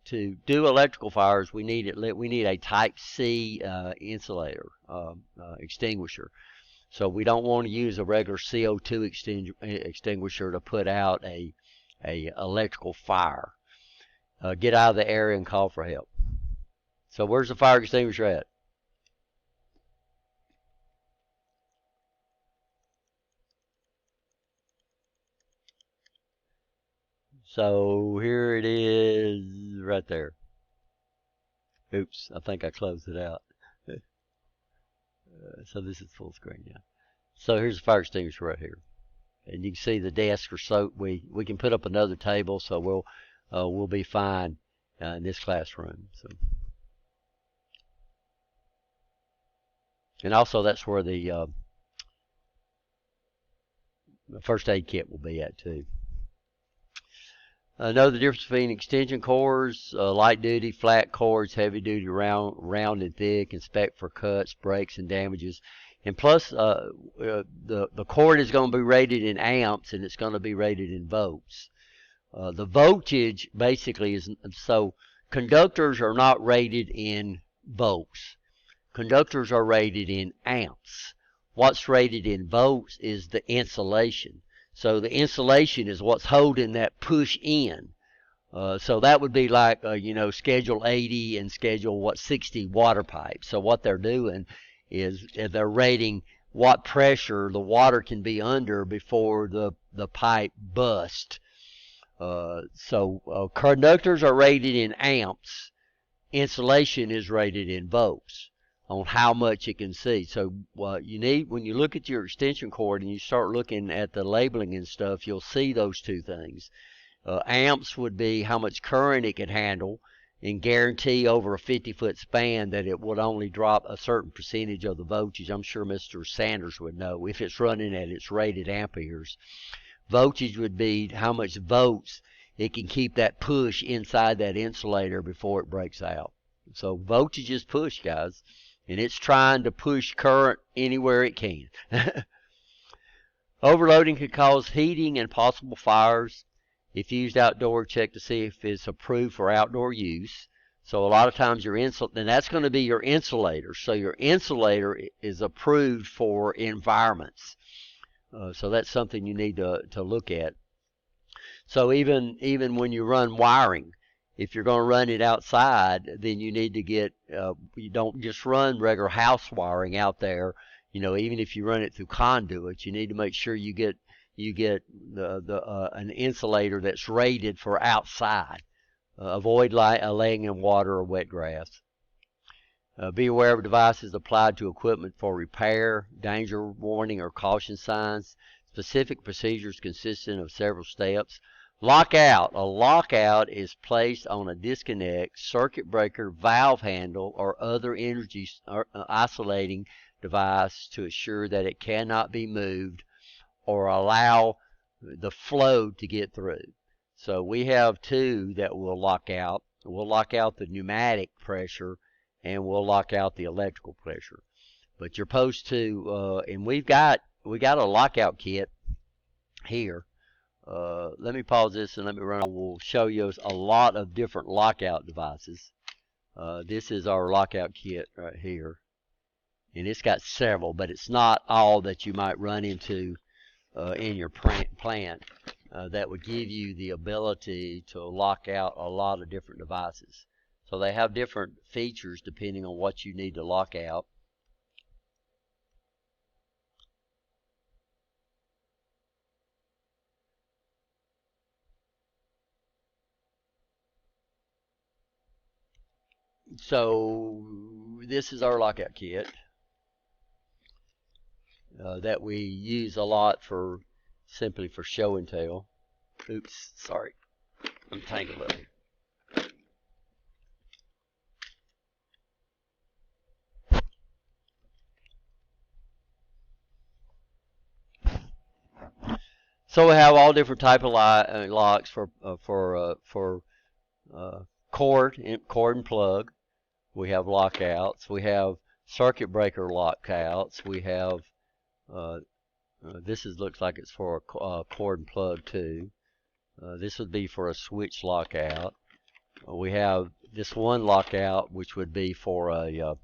to do electrical fires, we need a Type C insulator extinguisher. So we don't want to use a regular CO2 extinguisher to put out a electrical fire. Get out of the area and call for help. So where's the fire extinguisher at? So here it is right there. Oops, I think I closed it out. So this is full screen now. So here's the fire extinguisher right here. And you can see the desks are so we can put up another table, so we'll be fine in this classroom. So, and also that's where the first aid kit will be at too. Know the difference between extension cords, light duty, flat cords, heavy duty, round and thick, inspect for cuts, breaks, and damages. And plus, the cord is going to be rated in amps and it's going to be rated in volts. The voltage basically is, so conductors are not rated in volts. Conductors are rated in amps. What's rated in volts is the insulation. So the insulation is what's holding that push in. So that would be like, Schedule 80 and Schedule 60 water pipes. So what they're doing is they're rating what pressure the water can be under before the pipe busts. So conductors are rated in amps. Insulation is rated in volts on how much it can see. So you need, when you look at your extension cord and you start looking at the labeling and stuff, you'll see those two things. Amps would be how much current it could handle and guarantee over a 50-foot span that it would only drop a certain percentage of the voltage. I'm sure Mr. Sanders would know if it's running at its rated amperes. Voltage would be how much volts it can keep that push inside that insulator before it breaks out. So voltage is push, guys, and it's trying to push current anywhere it can. Overloading could cause heating and possible fires. If used outdoor, check to see if it's approved for outdoor use. So a lot of times and that's going to be your insulator. So your insulator is approved for environments. So that's something you need to look at. So even when you run wiring, if you're going to run it outside, then you need to get, you don't just run regular house wiring out there. Even if you run it through conduits, you need to make sure you get an insulator that's rated for outside. Avoid laying in water or wet grass. Be aware of devices applied to equipment for repair, danger warning, or caution signs. Specific procedures consisting of several steps. Lockout. A lockout is placed on a disconnect, circuit breaker, valve handle, or other energy isolating device to assure that it cannot be moved or allow the flow to get through. So we have two that will lock out. We'll lock out the pneumatic pressure and we'll lock out the electrical pressure. But you're supposed to, and we got a lockout kit here. Let me pause this and let me run. We'll show you a lot of different lockout devices. This is our lockout kit right here. And it's got several, but it's not all that you might run into in your plant that would give you the ability to lock out a lot of different devices. So they have different features depending on what you need to lock out. So this is our lockout kit that we use a lot simply for show and tell. Oops, sorry, I'm tangled up. So we have all different type of locks for cord and plug. We have lockouts. We have circuit breaker lockouts. We have this looks like it's for a cord and plug too. This would be for a switch lockout. We have this one lockout which would be for a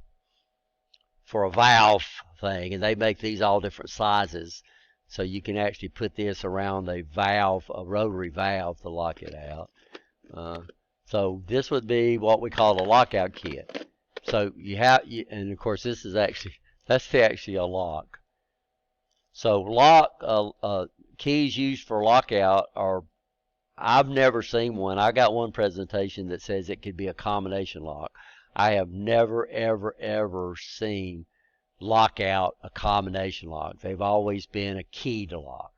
valve thing, and they make these all different sizes. So you can actually put this around a rotary valve to lock it out. So this would be what we call a lockout kit. So and of course this is that's actually a lock. So keys used for lockout are, I've never seen one. I got one presentation that says it could be a combination lock. I have never, ever, ever seen lockout a combination lock. They've always been a key to lock.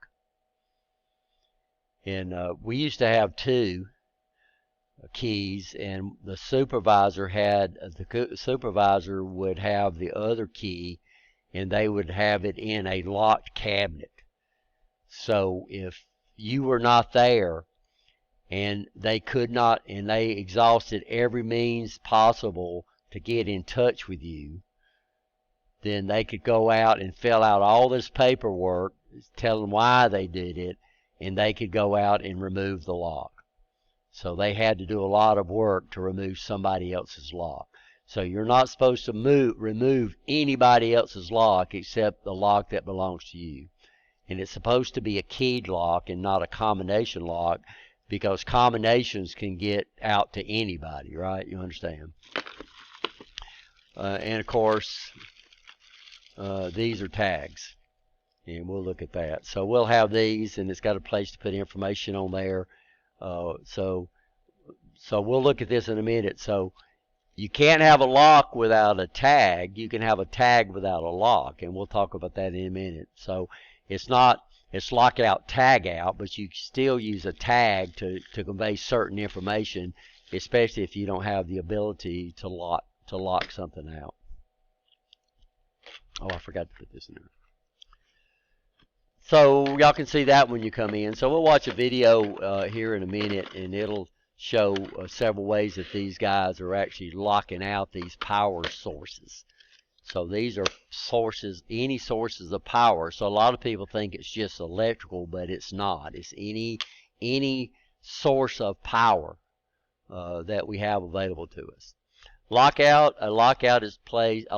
And we used to have two keys, and the supervisor would have the other key, and they would have it in a locked cabinet. So if you were not there and they could not, and they exhausted every means possible to get in touch with you, then they could go out and fill out all this paperwork telling why they did it, and they could go out and remove the lock. So they had to do a lot of work to remove somebody else's lock. So you're not supposed to remove anybody else's lock except the lock that belongs to you. And it's supposed to be a keyed lock and not a combination lock, because combinations can get out to anybody, right? You understand? And of course, these are tags, and we'll look at that. So we'll have these, and it's got a place to put information on there. So we'll look at this in a minute. So you can't have a lock without a tag. You can have a tag without a lock, and we'll talk about that in a minute. So it's lockout, tag out, but you still use a tag to convey certain information, especially if you don't have the ability to lock something out. Oh, I forgot to put this in there. So y'all can see that when you come in. So we'll watch a video here in a minute, and it'll show several ways that these guys are actually locking out these power sources. So these are sources, any sources of power. So a lot of people think it's just electrical, but it's not. It's any source of power that we have available to us. A lockout is placed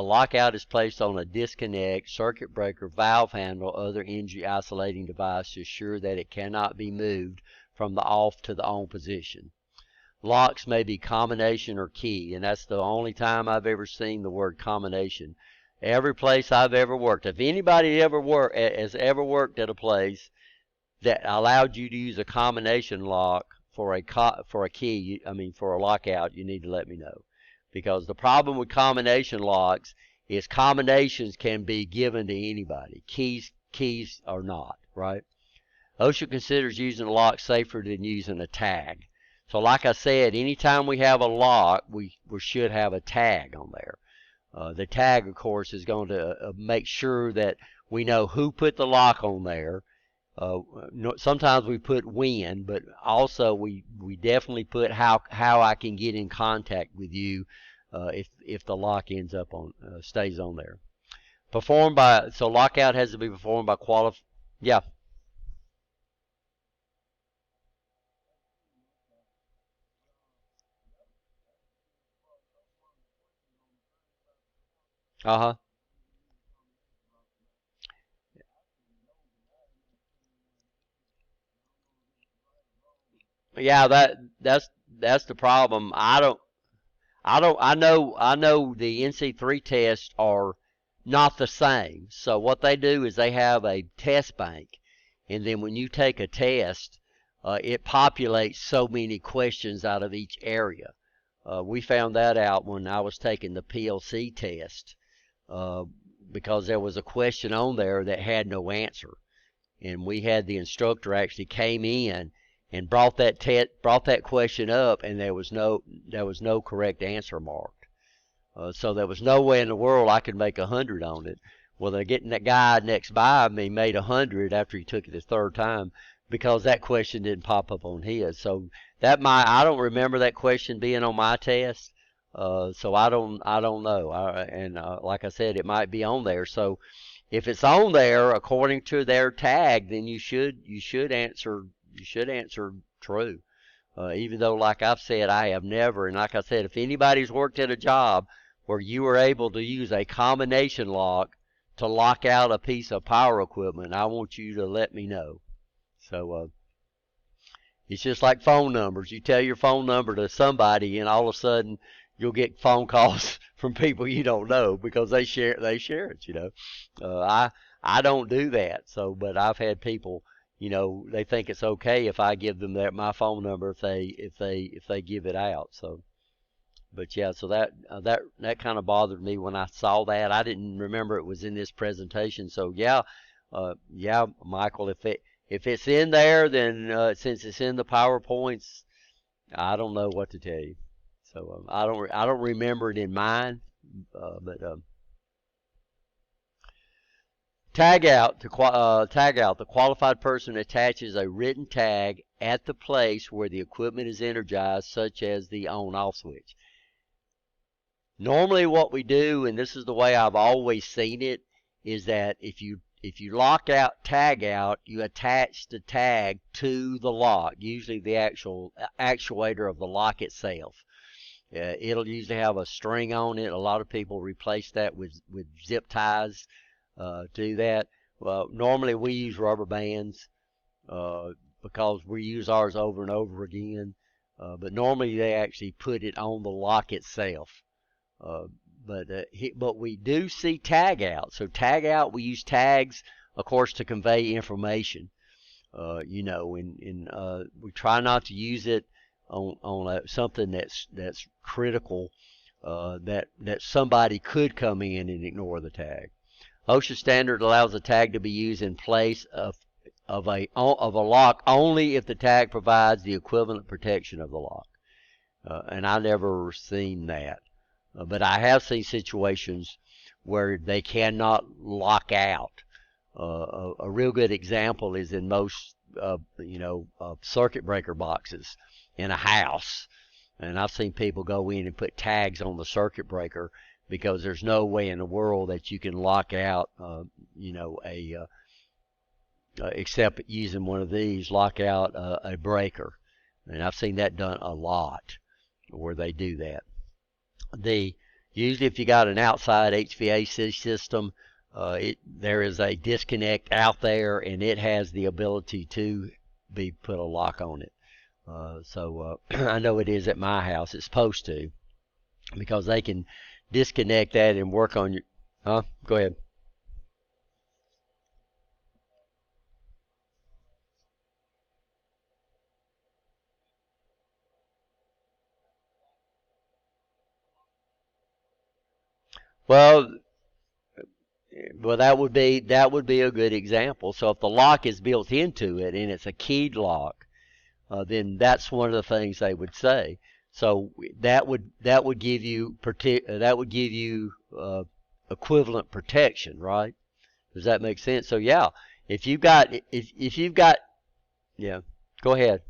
on a disconnect, circuit breaker, valve handle, other energy isolating device to ensure that it cannot be moved from the off to the on position. Locks may be combination or key, and that's the only time I've ever seen the word combination. Every place I've ever worked, if anybody has ever worked at a place that allowed you to use a combination lock for a key, for a lockout, you need to let me know. Because the problem with combination locks is combinations can be given to anybody. Keys are not, right? OSHA considers using a lock safer than using a tag. So like I said, anytime we have a lock, we should have a tag on there. The tag, of course, is going to make sure that we know who put the lock on there. Sometimes we put when, but also we definitely put how I can get in contact with you if the lock ends up stays on there. So lockout has to be performed by yeah. Uh-huh. Yeah, that's the problem. I know the NC3 tests are not the same. So what they do is they have a test bank, and then when you take a test, it populates so many questions out of each area. We found that out when I was taking the PLC test, because there was a question on there that had no answer, and we had the instructor actually came in and brought that question up, and there was no correct answer marked. So there was no way in the world I could make 100 on it. Well, they're getting that guy next by me made 100 after he took it the third time, because that question didn't pop up on his. So I don't remember that question being on my test. So I don't know. Like I said, it might be on there. So if it's on there according to their tag, then you should answer true. Even though, like I've said, I have never, and like I said, if anybody's worked at a job where you were able to use a combination lock to lock out a piece of power equipment, I want you to let me know. So it's just like phone numbers. You tell your phone number to somebody, and all of a sudden you'll get phone calls from people you don't know because they share it. I don't do that. So, but I've had people, they think it's okay if I give them my phone number if they give it out. So, but yeah, so that kind of bothered me when I saw that. I didn't remember it was in this presentation. So yeah, Michael, if it's in there, then since it's in the PowerPoints, I don't know what to tell you. So I don't remember it in mine, but Tag out. Tag out. The qualified person attaches a written tag at the place where the equipment is energized, such as the on-off switch. Normally what we do, and this is the way I've always seen it, is that if you lock out, tag out, you attach the tag to the lock, usually the actual actuator of the lock itself. It'll usually have a string on it. A lot of people replace that with zip ties to do that. Well, normally we use rubber bands because we use ours over and over again. But normally they actually put it on the lock itself. But we do see tag out. So tag out, we use tags, of course, to convey information. You know, and we try not to use it on something that's critical, that somebody could come in and ignore the tag. OSHA standard allows the tag to be used in place of a lock only if the tag provides the equivalent protection of the lock. And I never seen that. But I have seen situations where they cannot lock out. A real good example is in most, circuit breaker boxes in a house. And I've seen people go in and put tags on the circuit breaker because there's no way in the world that you can lock out, except using one of these, lock out a breaker. And I've seen that done a lot where they do that. Usually if you got an outside HVAC system, there is a disconnect out there, and it has the ability to be put a lock on it. I know it is at my house. It's supposed to, because they can disconnect that and work on your. Go ahead. Well, that would be a good example. So if the lock is built into it and it's a keyed lock, then that's one of the things they would say. So that would give you equivalent protection, right? Does that make sense? So yeah, if you've got yeah, go ahead.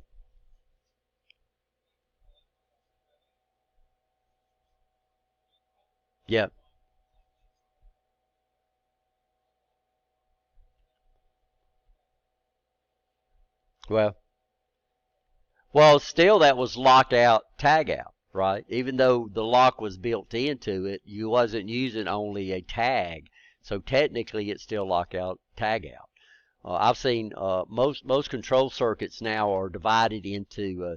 Yeah. Well, still that was locked out, tag out, right? Even though the lock was built into it, you wasn't using only a tag. So technically it's still lock out, tag out. I've seen most control circuits now are divided into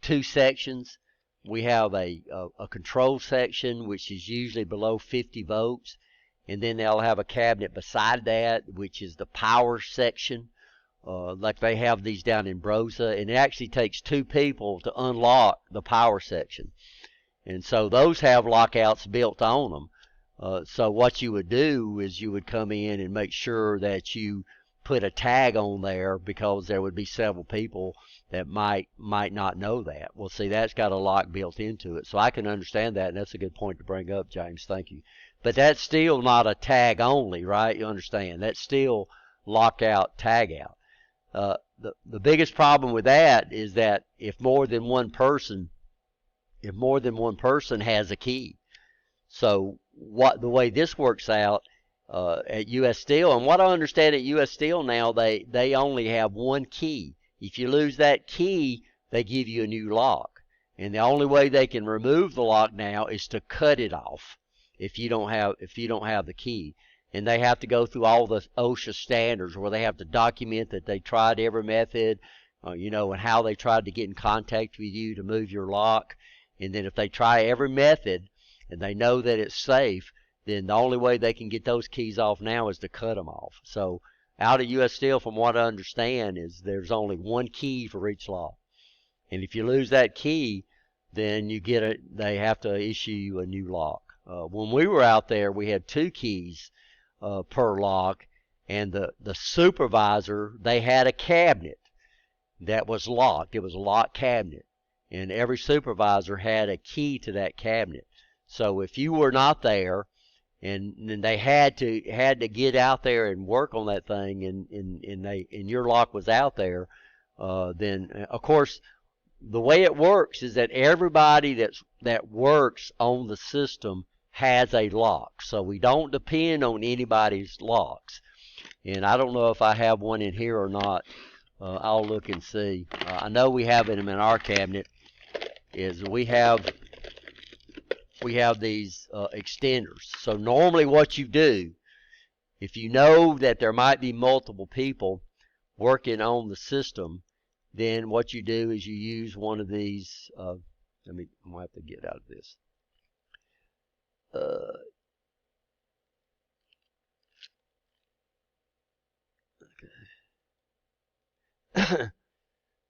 two sections. We have a control section, which is usually below 50 volts, and then they'll have a cabinet beside that, which is the power section. Like they have these down in Brosa, and it actually takes two people to unlock the power section. And so those have lockouts built on them. So what you would do is you would come in and make sure that you put a tag on there, because there would be several people that might not know that. Well, see, that's got a lock built into it. So I can understand that, and that's a good point to bring up, James. Thank you. But that's still not a tag only, right? You understand? That's still lock out, tag out. The biggest problem with that is that if more than one person has a key. So the way this works out at U.S. Steel, and what I understand at U.S. Steel now, they only have one key. If you lose that key, they give you a new lock, and the only way they can remove the lock now is to cut it off if you don't have the key. And they have to go through all the OSHA standards where they have to document that they tried every method, and how they tried to get in contact with you to move your lock. And then if they try every method and they know that it's safe, then the only way they can get those keys off now is to cut them off. So out of U.S. Steel, from what I understand, is there's only one key for each lock. And if you lose that key, then they have to issue you a new lock. When we were out there, we had two keys per lock, and the supervisor, they had a cabinet that was locked. It was a locked cabinet, and every supervisor had a key to that cabinet. So if you were not there and they had to get out there and work on that thing, and your lock was out there, then of course the way it works is that everybody that works on the system has a lock, so we don't depend on anybody's locks. And I don't know if I have one in here or not. I'll look and see. I know we have them in our cabinet. Is we have these extenders. So normally what you do, if you know that there might be multiple people working on the system, then what you do is you use one of these. I'm going to have to get out of this. Okay.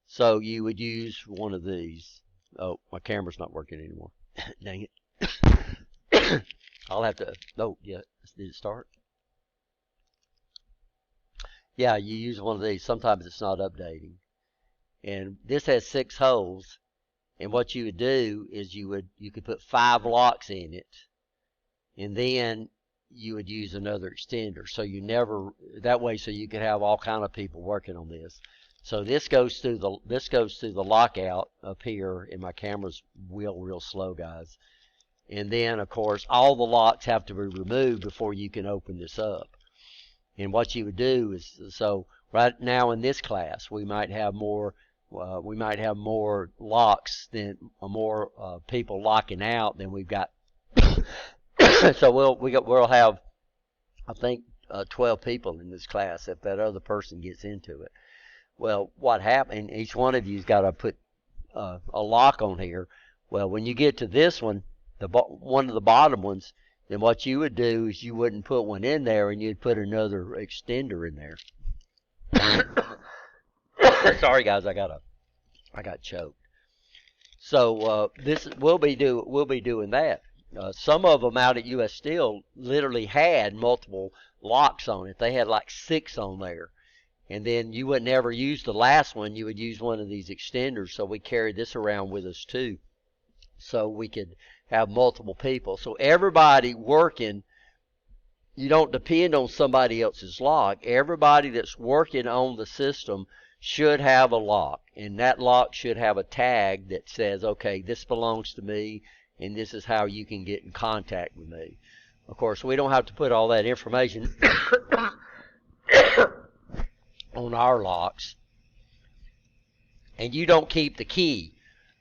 So you would use one of these. Oh, my camera's not working anymore. Dang it. I'll have to. Oh, yeah. Did it start? Yeah, you use one of these. Sometimes it's not updating. And this has 6 holes. And what you would do is you could put 5 locks in it. And then you would use another extender. So you never, that way, so you could have all kind of people working on this. So this goes through the lockout up here, and my camera's real slow, guys. And then, of course, all the locks have to be removed before you can open this up. And what you would do is, so right now in this class, we might have more locks than more people locking out than we've got. So we'll have, I think, 12 people in this class if that other person gets into it. Well, what happened? Each one of you's got to put a lock on here. Well, when you get to this one, one of the bottom ones, then what you would do is you wouldn't put one in there, and you'd put another extender in there. Sorry, guys, I got choked. So we'll be doing that. Some of them out at U.S. Steel literally had multiple locks on it. They had like 6 on there. And then you would never use the last one. You would use one of these extenders. So we carried this around with us too, so we could have multiple people. So everybody working, you don't depend on somebody else's lock. Everybody that's working on the system should have a lock. And that lock should have a tag that says, okay, this belongs to me, and this is how you can get in contact with me. Of course, we don't have to put all that information on our locks. And you don't keep the key.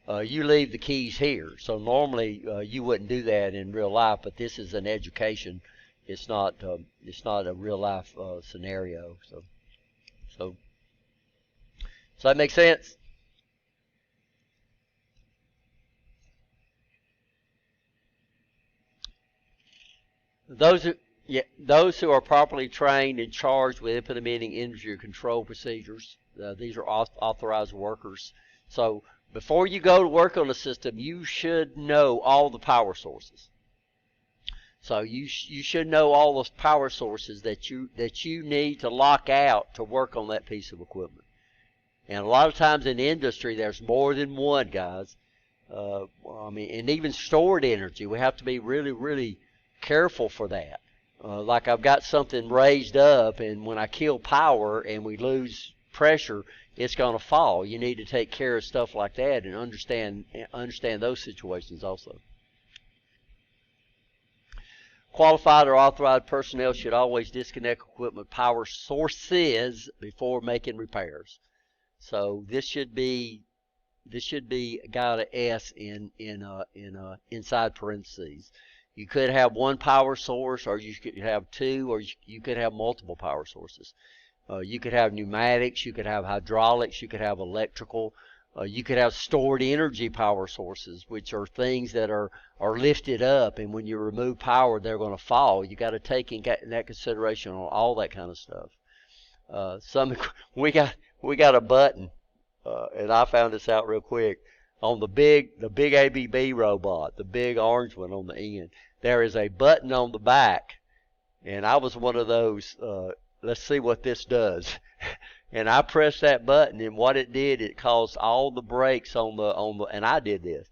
You leave the keys here. So normally you wouldn't do that in real life, but this is an education. It's not a real life scenario. So does that make sense? Those who are properly trained and charged with implementing energy control procedures, these are authorized workers. So before you go to work on the system, you should know all the power sources. So you should know all those power sources that you need to lock out to work on that piece of equipment. And a lot of times in the industry, there's more than one, guys. And even stored energy, we have to be really, really careful for that. Like I've got something raised up, and when I kill power and we lose pressure, it's going to fall. You need to take care of stuff like that and understand those situations also. Qualified or authorized personnel should always disconnect equipment power sources before making repairs. So this should be got an S in inside parentheses. You could have one power source, or you could have 2, or you could have multiple power sources. You could have pneumatics, you could have hydraulics, you could have electrical, you could have stored energy power sources, which are things that are lifted up, and when you remove power, they're going to fall. You got to take in that consideration on all that kind of stuff. We got a button, and I found this out real quick. On the big ABB robot, the big orange one on the end, there is a button on the back, and I was one of those. Let's see what this does. And I pressed that button, and what it did, it caused all the brakes on the, and I did this,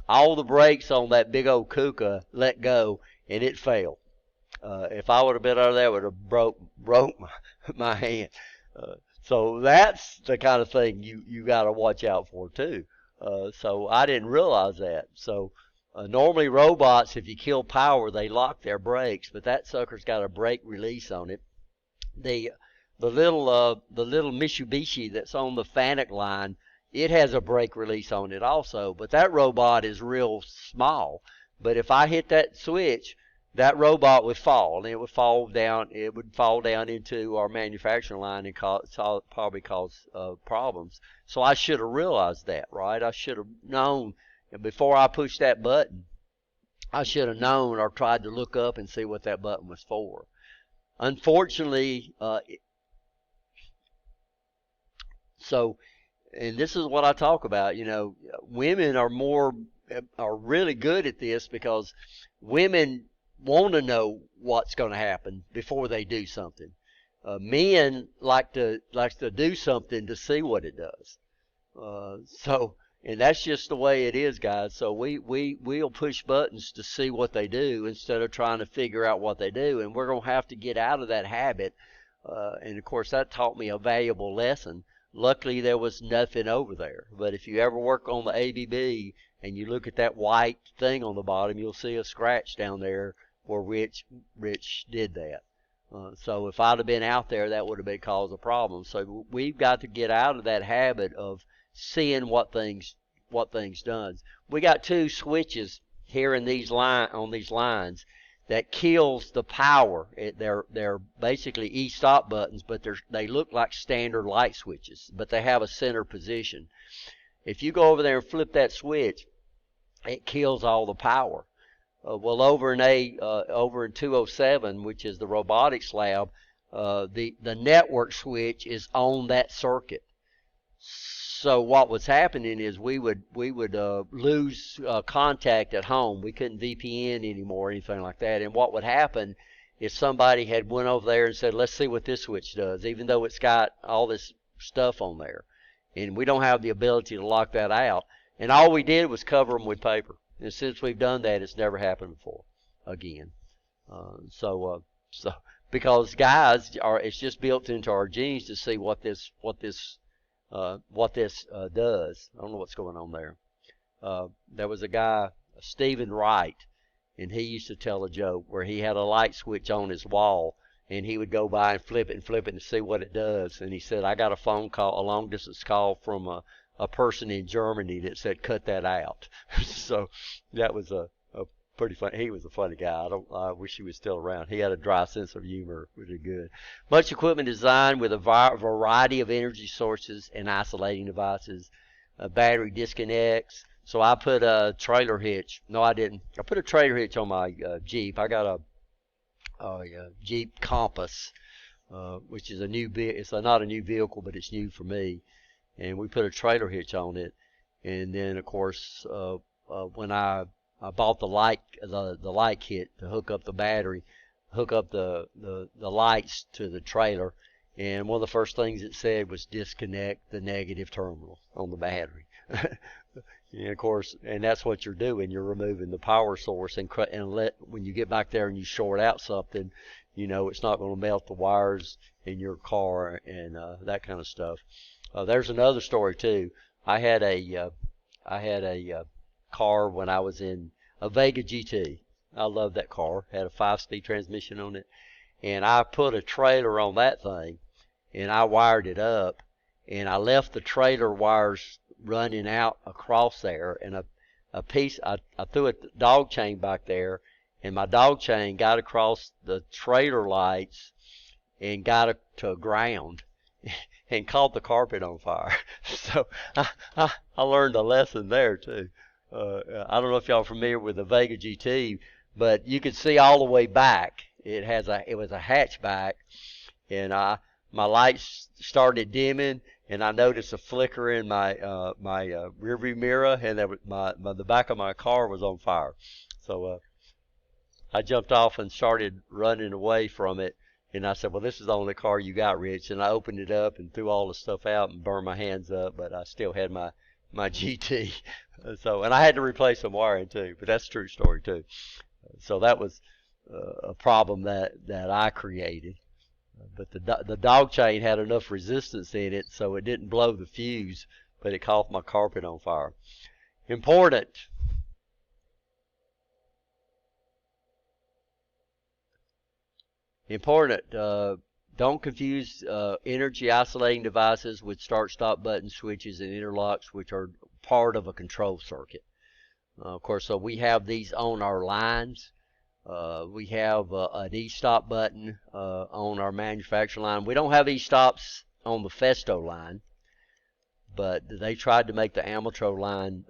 all the brakes on that big old Kuka let go, and it fell. If I would have been under there, I would have broke my hand. So that's the kind of thing you got to watch out for too. So I didn't realize that. So normally robots, if you kill power, they lock their brakes, but that sucker's got a brake release on it. The little Mitsubishi that's on the Fanuc line, it has a brake release on it also, but that robot is real small. But if I hit that switch, that robot would fall, and it would fall down. It would fall down into our manufacturing line and probably cause problems. So I should have realized that, right? I should have known, and before I pushed that button, I should have known or tried to look up and see what that button was for. Unfortunately, and this is what I talk about. Women are really good at this because women want to know what's going to happen before they do something. Men like to do something to see what it does. And that's just the way it is, guys. So we'll push buttons to see what they do instead of trying to figure out what they do. And we're going to have to get out of that habit. And of course, that taught me a valuable lesson. Luckily, there was nothing over there. But if you ever work on the ABB and you look at that white thing on the bottom, you'll see a scratch down there where Rich did that. So if I'd have been out there, that would have been caused a problem. So we've got to get out of that habit of seeing what things done. We got two switches here in on these lines that kills the power. They're basically e-stop buttons, but they look like standard light switches, but they have a center position. If you go over there and flip that switch, it kills all the power. Well, over in 207, which is the robotics lab, the network switch is on that circuit. So what was happening is we would lose contact at home. We couldn't VPN anymore or anything like that. And what would happen is somebody had went over there and said, let's see what this switch does, even though it's got all this stuff on there. And we don't have the ability to lock that out. And all we did was cover them with paper. And since we've done that, it's never happened before again. So because guys it's just built into our genes to see what this does. I don't know what's going on there. There was a guy, Stephen Wright, and he used to tell a joke where he had a light switch on his wall, and he would go by and flip it and see what it does. And he said, I got a long distance call from a person in Germany that said, cut that out. So that was a pretty funny. He was a funny guy. I wish he was still around. He had a dry sense of humor, which is good. Much equipment designed with a variety of energy sources and isolating devices. Battery disconnects. So I put a trailer hitch. No, I didn't. I put a trailer hitch on my Jeep. I got a Jeep Compass, which is it's not a new vehicle, but it's new for me. And we put a trailer hitch on it. And then, of course, when I bought the light kit to hook up the battery, hook up the lights to the trailer, and one of the first things it said was disconnect the negative terminal on the battery. And of course, and that's what you're doing. You're removing the power source and when you get back there and you short out something, it's not going to melt the wires in your car and that kind of stuff. There's another story too. I had a car when I was in a Vega GT. I love that car. Had a 5-speed transmission on it, and I put a trailer on that thing, and I wired it up, and I left the trailer wires running out across there, and a piece I threw a dog chain back there, and my dog chain got across the trailer lights and got to ground and caught the carpet on fire. So I learned a lesson there too. I don't know if y'all are familiar with the Vega GT, but you could see all the way back. It was a hatchback, and my lights started dimming, and I noticed a flicker in my rearview mirror, and the back of my car was on fire. So I jumped off and started running away from it. And I said, well, this is the only car you got, Rich. And I opened it up and threw all the stuff out and burned my hands up, but I still had my GT. And I had to replace some wiring too, but that's a true story too. So that was a problem that I created. But the dog chain had enough resistance in it so it didn't blow the fuse, but it caught my carpet on fire. Important. Don't confuse energy isolating devices with start stop button switches and interlocks, which are part of a control circuit. Of course, so we have these on our lines. We have an e-stop button on our manufacturing line. We don't have e-stops on the Festo line, but they tried to make the Amatro line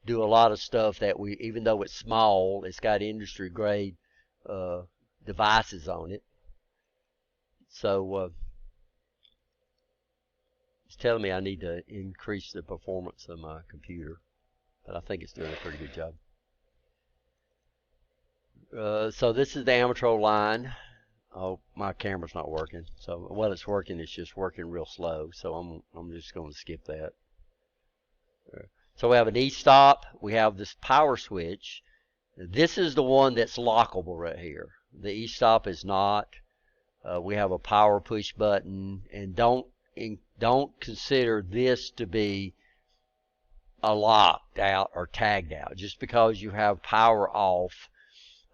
do a lot of stuff that even though it's small, it's got industry grade devices on it. So it's telling me I need to increase the performance of my computer, but I think it's doing a pretty good job. So this is the Amatro line. Oh, my camera's not working. So, well, it's working. It's just working real slow. So I'm just going to skip that. So we have an e-stop. We have this power switch. This is the one that's lockable right here. The e-stop is not. We have a power push button, and don't consider this to be a locked out or tagged out. Just because you have power off,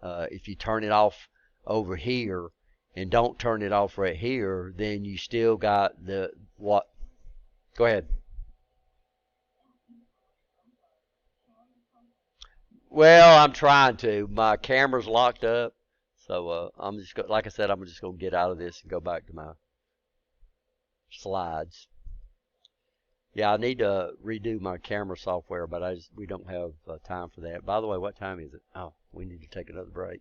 if you turn it off over here and don't turn it off right here, then you still got the what? Go ahead. Well, I'm trying to. My camera's locked up, so I'm just like I said, I'm just gonna get out of this and go back to my slides. Yeah, I need to redo my camera software, but we don't have time for that. By the way, what time is it? Oh, we need to take another break.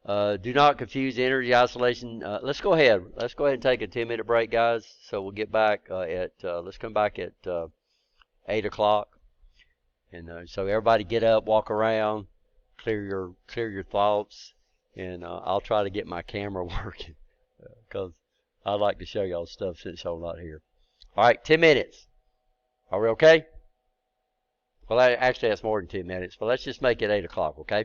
Do not confuse energy isolation. Let's go ahead. Let's go ahead and take a 10-minute break, guys. So we'll get back let's come back at 8 o'clock. And so everybody get up, walk around, clear your thoughts, and I'll try to get my camera working because I'd like to show y'all stuff since y'all not here. All right, 10 minutes. Are we okay? Well, actually, that's more than 10 minutes, but let's just make it 8 o'clock, okay?